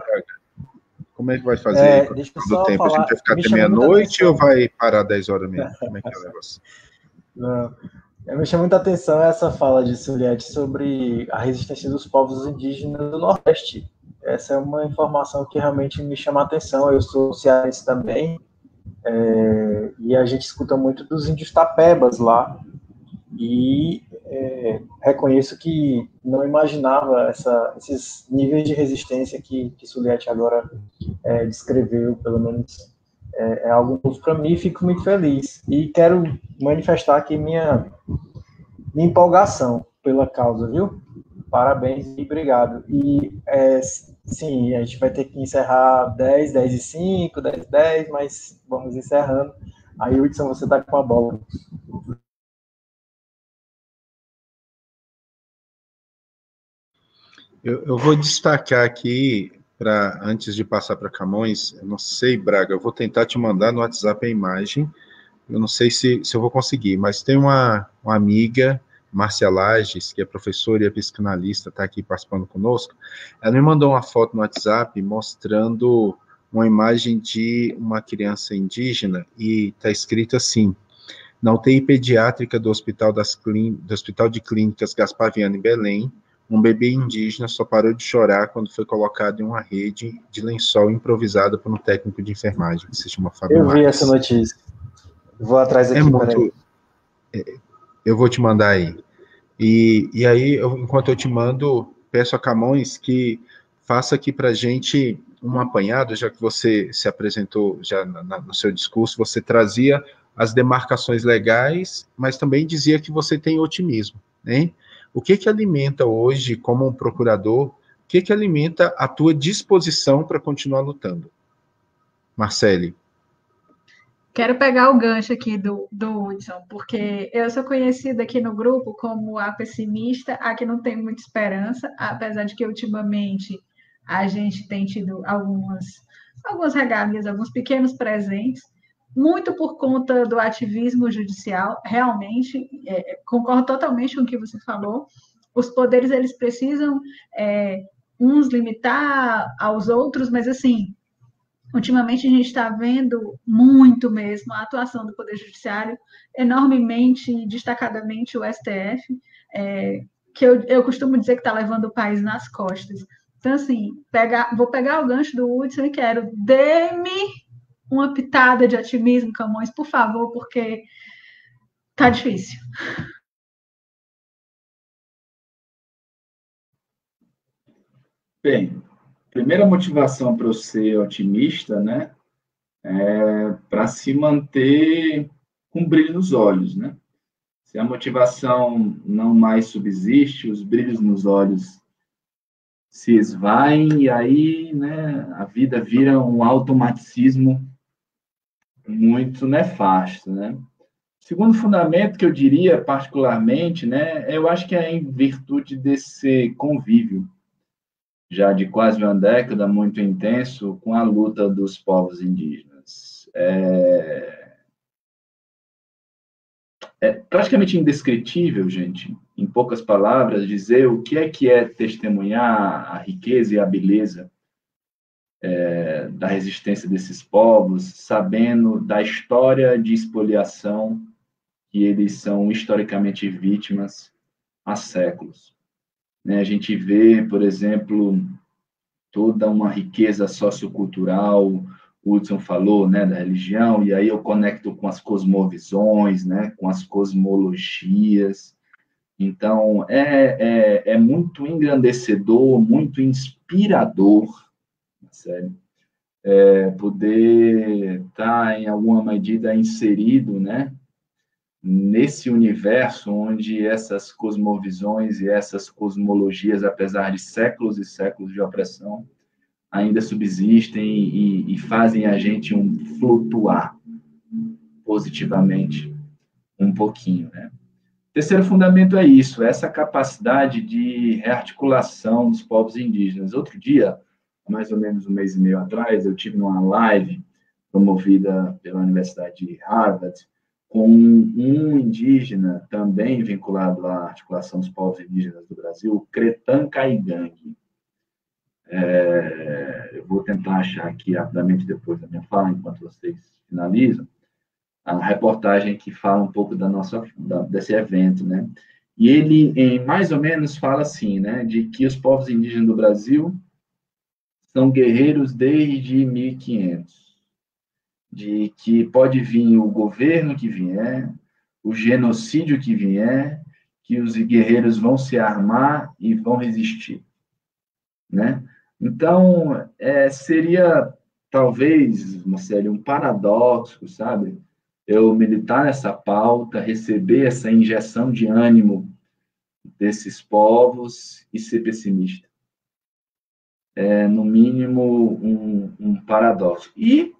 Como é que vai fazer deixa eu do só tempo? falar, a gente vai ficar até meia-noite ou vai parar 10 horas mesmo? Como é que é o negócio? Não. Me chama muita atenção essa fala de Suliette sobre a resistência dos povos indígenas do Nordeste. Essa é uma informação que realmente me chama a atenção. Eu sou cearense também, e a gente escuta muito dos índios tapebas lá, e reconheço que não imaginava esses níveis de resistência que Suliette agora descreveu, pelo menos é algo novo para mim, e fico muito feliz. E quero manifestar aqui minha empolgação pela causa, viu? Parabéns e obrigado. E, sim, a gente vai ter que encerrar 10, 10 e 5, 10 e 10, mas vamos encerrando. Aí, Hudson, você está com a bola. Eu vou destacar aqui, antes de passar para Camões, eu não sei, Braga, eu vou tentar te mandar no WhatsApp a imagem, eu não sei se eu vou conseguir, mas tem uma amiga, Márcia Lages, que é professora e é psicanalista, está aqui participando conosco. Ela me mandou uma foto no WhatsApp mostrando uma imagem de uma criança indígena e está escrito assim: na UTI pediátrica do Hospital de Clínicas Gaspar Viana, em Belém, um bebê indígena só parou de chorar quando foi colocado em uma rede de lençol improvisada por um técnico de enfermagem, que se chama Fábio Eu vi Marques. essa notícia. Vou atrás aqui, peraí. Eu vou te mandar aí. E aí, enquanto eu te mando, peço a Camões que faça aqui para a gente um apanhado, já que você se apresentou já no seu discurso, você trazia as demarcações legais, mas também dizia que você tem otimismo, né? O que alimenta hoje, como um procurador, o que alimenta a tua disposição para continuar lutando? Marcele. Quero pegar o gancho aqui do Hudson, porque eu sou conhecida aqui no grupo como a pessimista, a que não tem muita esperança, apesar de que ultimamente a gente tem tido algumas regalias, alguns pequenos presentes, muito por conta do ativismo judicial, realmente, concordo totalmente com o que você falou, os poderes, eles precisam uns limitar aos outros, mas assim, ultimamente a gente está vendo muito mesmo a atuação do Poder Judiciário, enormemente, destacadamente o STF, que eu costumo dizer que está levando o país nas costas. Então, assim, vou pegar o gancho do Hudson e quero, dê-me uma pitada de otimismo, Camões, por favor, porque tá difícil. Bem, primeira motivação para eu ser otimista, né, é para se manter com brilho nos olhos, né? Se a motivação não mais subsiste, os brilhos nos olhos se esvaem e aí, né, a vida vira um automaticismo muito nefasto, né? Segundo fundamento que eu diria particularmente, né, eu acho que é em virtude desse convívio já de quase uma década muito intenso com a luta dos povos indígenas. É praticamente indescritível, gente, em poucas palavras, dizer o que é testemunhar a riqueza e a beleza da resistência desses povos, sabendo da história de expoliação que eles são historicamente vítimas há séculos. A gente vê, por exemplo, toda uma riqueza sociocultural, o Hudson falou, né, da religião, e aí eu conecto com as cosmovisões, né, com as cosmologias. Então, é muito engrandecedor, muito inspirador, sério, poder estar, em alguma medida, inserido, né, nesse universo onde essas cosmovisões e essas cosmologias, apesar de séculos e séculos de opressão, ainda subsistem e fazem a gente flutuar positivamente um pouquinho, né? Terceiro fundamento é isso, essa capacidade de rearticulação dos povos indígenas. Outro dia, mais ou menos um mês e meio atrás, eu tive numa live promovida pela Universidade de Harvard com um indígena também vinculado à articulação dos povos indígenas do Brasil, o Cretan Caigangue. Eu vou tentar achar aqui rapidamente depois da minha fala, enquanto vocês finalizam, a reportagem que fala um pouco desse evento, né? E ele, mais ou menos, fala assim, né, de que os povos indígenas do Brasil são guerreiros desde 1500, de que pode vir o governo que vier, o genocídio que vier, que os guerreiros vão se armar e vão resistir, né? Então, seria, talvez, Marcelo, um paradoxo, sabe? Eu militar nessa pauta, receber essa injeção de ânimo desses povos e ser pessimista. No mínimo, um paradoxo. E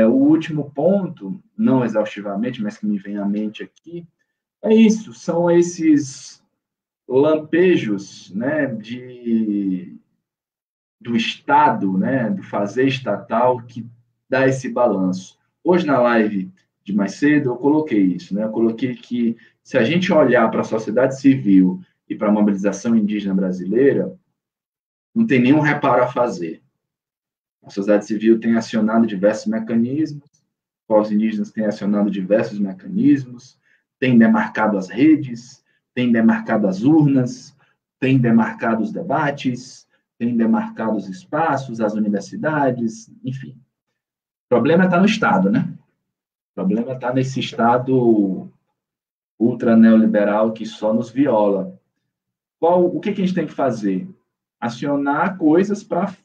o último ponto, não exaustivamente, mas que me vem à mente aqui, é isso, são esses lampejos, né, do Estado, né, do fazer estatal, que dá esse balanço. Hoje, na live de mais cedo, eu coloquei isso, né? Eu coloquei que, se a gente olhar para a sociedade civil e para a mobilização indígena brasileira, não tem nenhum reparo a fazer. A sociedade civil tem acionado diversos mecanismos, os povos indígenas têm acionado diversos mecanismos, têm demarcado as redes, têm demarcado as urnas, tem demarcado os debates, tem demarcado os espaços, as universidades, enfim. O problema está no Estado, né? O problema está nesse Estado ultra neoliberal que só nos viola. O que a gente tem que fazer? Acionar coisas para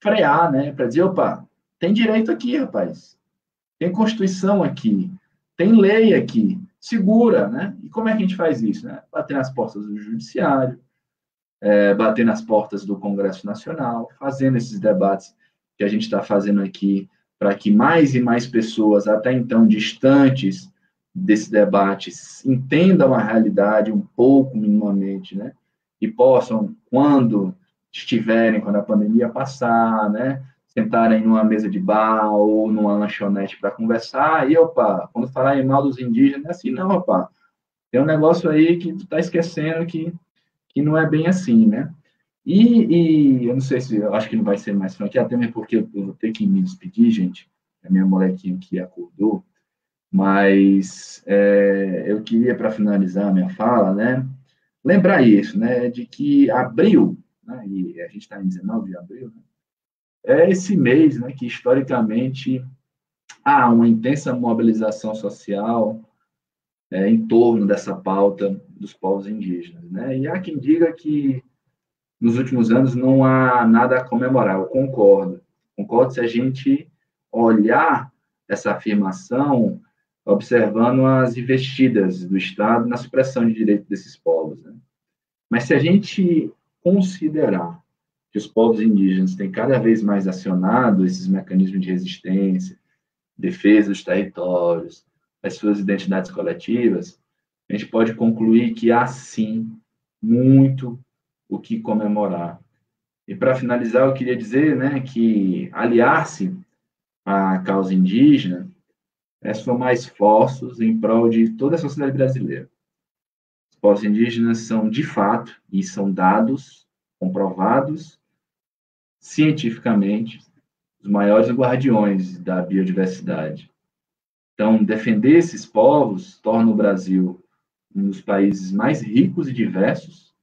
frear, né? Para dizer, opa, tem direito aqui, rapaz. Tem Constituição aqui. Tem lei aqui. Segura, né? E como é que a gente faz isso? Né? Bater nas portas do Judiciário, bater nas portas do Congresso Nacional, fazendo esses debates que a gente está fazendo aqui para que mais e mais pessoas, até então distantes desse debate, entendam a realidade um pouco, minimamente, né? E possam, quando a pandemia passar, né? Sentarem numa mesa de bar ou numa lanchonete para conversar, e, opa, quando falar em mal dos indígenas, é assim, não, opa, tem um negócio aí que tu está esquecendo que não é bem assim, né? E eu não sei se, eu acho que não vai ser mais franqueado, até mesmo porque eu vou ter que me despedir, gente, a minha molequinha aqui acordou, mas eu queria, para finalizar a minha fala, né, lembrar isso, né, de que abril, né, e a gente está em 19 de abril, né, é esse mês, né, que historicamente há uma intensa mobilização social em torno dessa pauta dos povos indígenas, né? E há quem diga que nos últimos anos não há nada a comemorar. Eu concordo. Concordo se a gente olhar essa afirmação observando as investidas do Estado na supressão de direitos desses povos, né? Mas se a gente considerar que os povos indígenas têm cada vez mais acionado esses mecanismos de resistência, defesa dos territórios, as suas identidades coletivas, a gente pode concluir que há, sim, muito o que comemorar. E, para finalizar, eu queria dizer, né, que aliar-se à causa indígena é somar esforços em prol de toda a sociedade brasileira. Os povos indígenas são, de fato, e são dados comprovados cientificamente, os maiores guardiões da biodiversidade. Então, defender esses povos torna o Brasil um dos países mais ricos e diversos,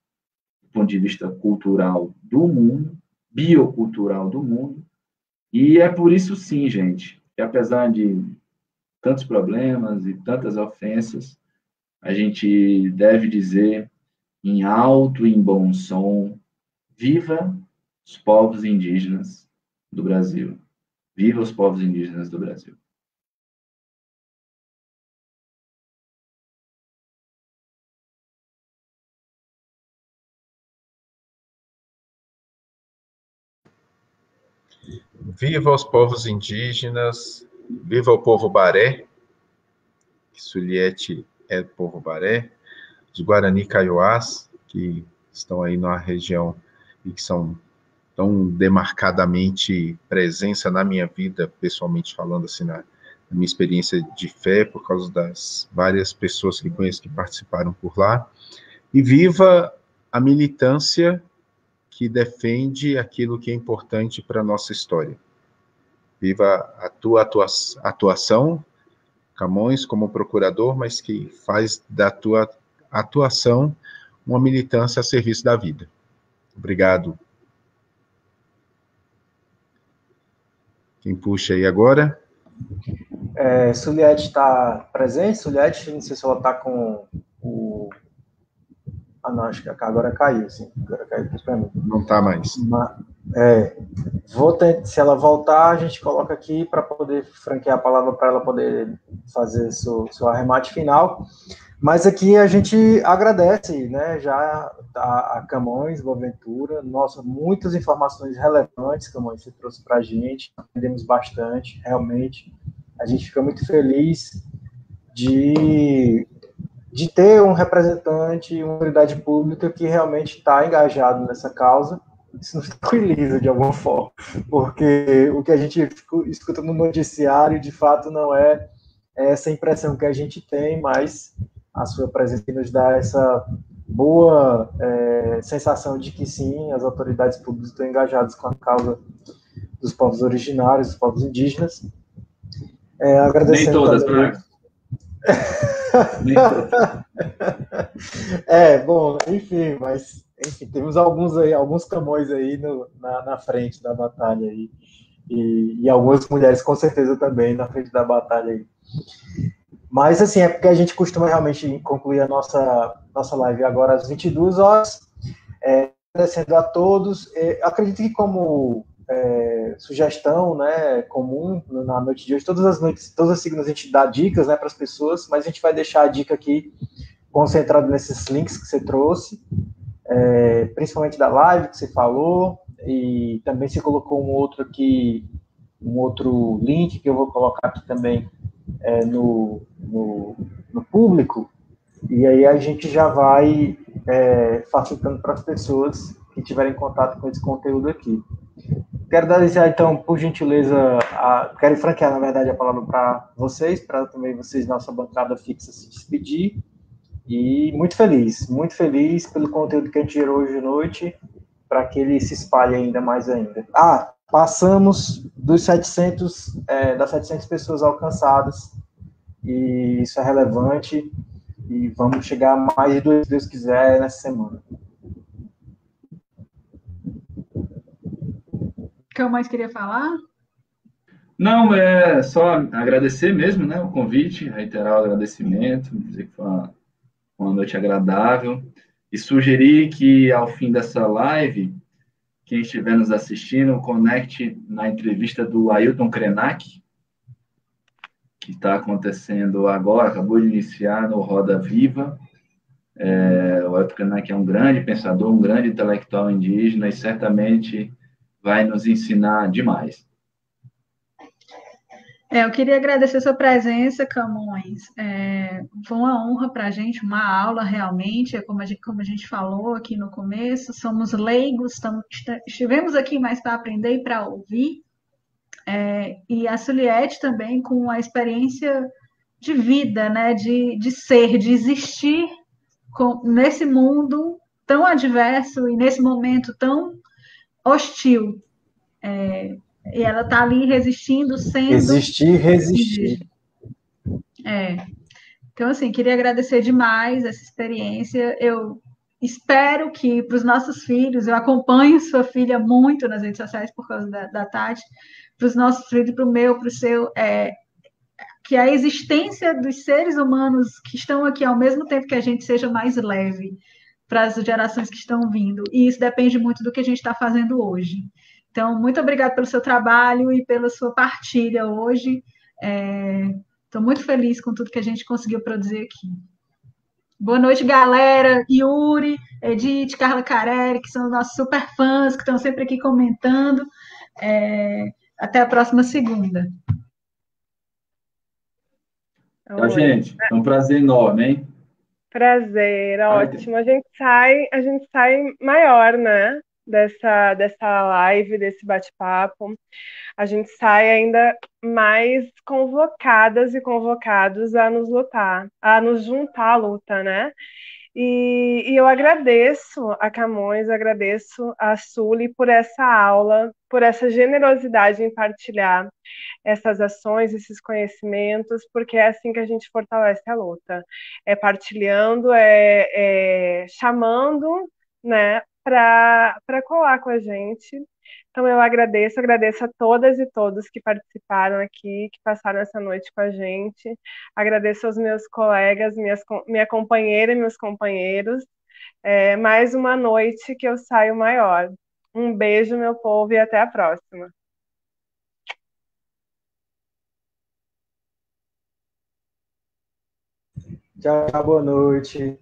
do ponto de vista cultural do mundo, biocultural do mundo, e é por isso, sim, gente, que apesar de tantos problemas e tantas ofensas, a gente deve dizer em alto e em bom som: viva os povos indígenas do Brasil. Viva os povos indígenas do Brasil. Viva os povos indígenas, viva o povo Baré, que Suliete é do povo Baré, os Guarani Kaiowás, que estão aí na região e que são tão demarcadamente presença na minha vida, pessoalmente falando, assim, na minha experiência de fé, por causa das várias pessoas que conheço que participaram por lá. E viva a militância que defende aquilo que é importante para a nossa história. Viva a tua atuação, Camões, como procurador, mas que faz da tua atuação uma militância a serviço da vida. Obrigado. Quem puxa aí agora? Suliete está presente? Suliete, não sei se ela está com o... não, acho que agora caiu, sim. Agora caiu para mim. Não está mais. Se ela voltar, a gente coloca aqui para poder franquear a palavra para ela poder fazer seu arremate final. Mas aqui a gente agradece, né, já a Camões Boaventura. Nossa, muitas informações relevantes, Camões, você trouxe para a gente. Aprendemos bastante, realmente. A gente fica muito feliz de ter um representante, uma autoridade pública que realmente está engajado nessa causa. Isso nos tranquiliza de alguma forma, porque o que a gente escuta no noticiário, de fato, não é essa impressão que a gente tem, mas a sua presença nos dá essa boa sensação de que, sim, as autoridades públicas estão engajadas com a causa dos povos originários, dos povos indígenas. Agradecendo Nem todas, também... Bom, enfim, mas enfim, temos alguns aí, alguns camões aí na frente da batalha aí. E algumas mulheres com certeza também na frente da batalha aí. Mas, assim, é porque a gente costuma realmente concluir a nossa live agora às 22 horas. Agradecendo a todos. Acredito que como sugestão, né, comum na noite de hoje, todas as segundas a gente dá dicas, né, para as pessoas, mas a gente vai deixar a dica aqui concentrado nesses links que você trouxe, principalmente da live que você falou, e também você colocou um outro link que eu vou colocar aqui também no público, e aí a gente já vai facilitando para as pessoas que tiverem contato com esse conteúdo aqui. Quero dar, então, por gentileza, quero franquear, na verdade, a palavra para vocês, para também vocês, nossa bancada fixa, se despedir. E muito feliz pelo conteúdo que a gente gerou hoje à noite, para que ele se espalhe ainda mais ainda. Passamos das 700 pessoas alcançadas, e isso é relevante, e vamos chegar a mais de 2, se Deus quiser, nessa semana. O que eu mais queria falar? Não, é só agradecer mesmo, né, o convite, reiterar o agradecimento, dizer que foi uma noite agradável, e sugerir que, ao fim dessa live, quem estiver nos assistindo, conecte na entrevista do Ailton Krenak, que está acontecendo agora, acabou de iniciar no Roda Viva. O Ailton Krenak é um grande pensador, um grande intelectual indígena, e certamente vai nos ensinar demais. Eu queria agradecer a sua presença, Camões. Foi uma honra para a gente, uma aula realmente, como a gente falou aqui no começo, somos leigos, estivemos aqui mais para aprender e para ouvir. E a Suliette também com a experiência de vida, né, de ser, de existir nesse mundo tão adverso e nesse momento tão hostil. E ela está ali resistindo, sendo... Existir, resistir. Então, assim, queria agradecer demais essa experiência. Eu espero que para os nossos filhos, eu acompanho sua filha muito nas redes sociais por causa da Tati, para os nossos filhos, para o meu, para o seu, que a existência dos seres humanos que estão aqui ao mesmo tempo que a gente seja mais leve para as gerações que estão vindo. E isso depende muito do que a gente está fazendo hoje. Então, muito obrigada pelo seu trabalho e pela sua partilha hoje. Estou muito feliz com tudo que a gente conseguiu produzir aqui. Boa noite, galera. Yuri, Edith, Carla Carelli, que são nossos super fãs, que estão sempre aqui comentando. Até a próxima segunda. Tchau, gente. É um prazer enorme, hein? Prazer, ótimo. A gente sai maior, né? Dessa live, desse bate-papo. A gente sai ainda mais convocadas e convocados a nos lutar, a nos juntar à luta, né? E eu agradeço a Camões, agradeço a Suli por essa aula, por essa generosidade em partilhar essas ações, esses conhecimentos, porque é assim que a gente fortalece a luta. É partilhando, chamando, né, para colar com a gente. Então, eu agradeço a todas e todos que participaram aqui, que passaram essa noite com a gente. Agradeço aos meus colegas, minha companheira e meus companheiros. Mais uma noite que eu saio maior. Um beijo, meu povo, e até a próxima. Tchau, boa noite.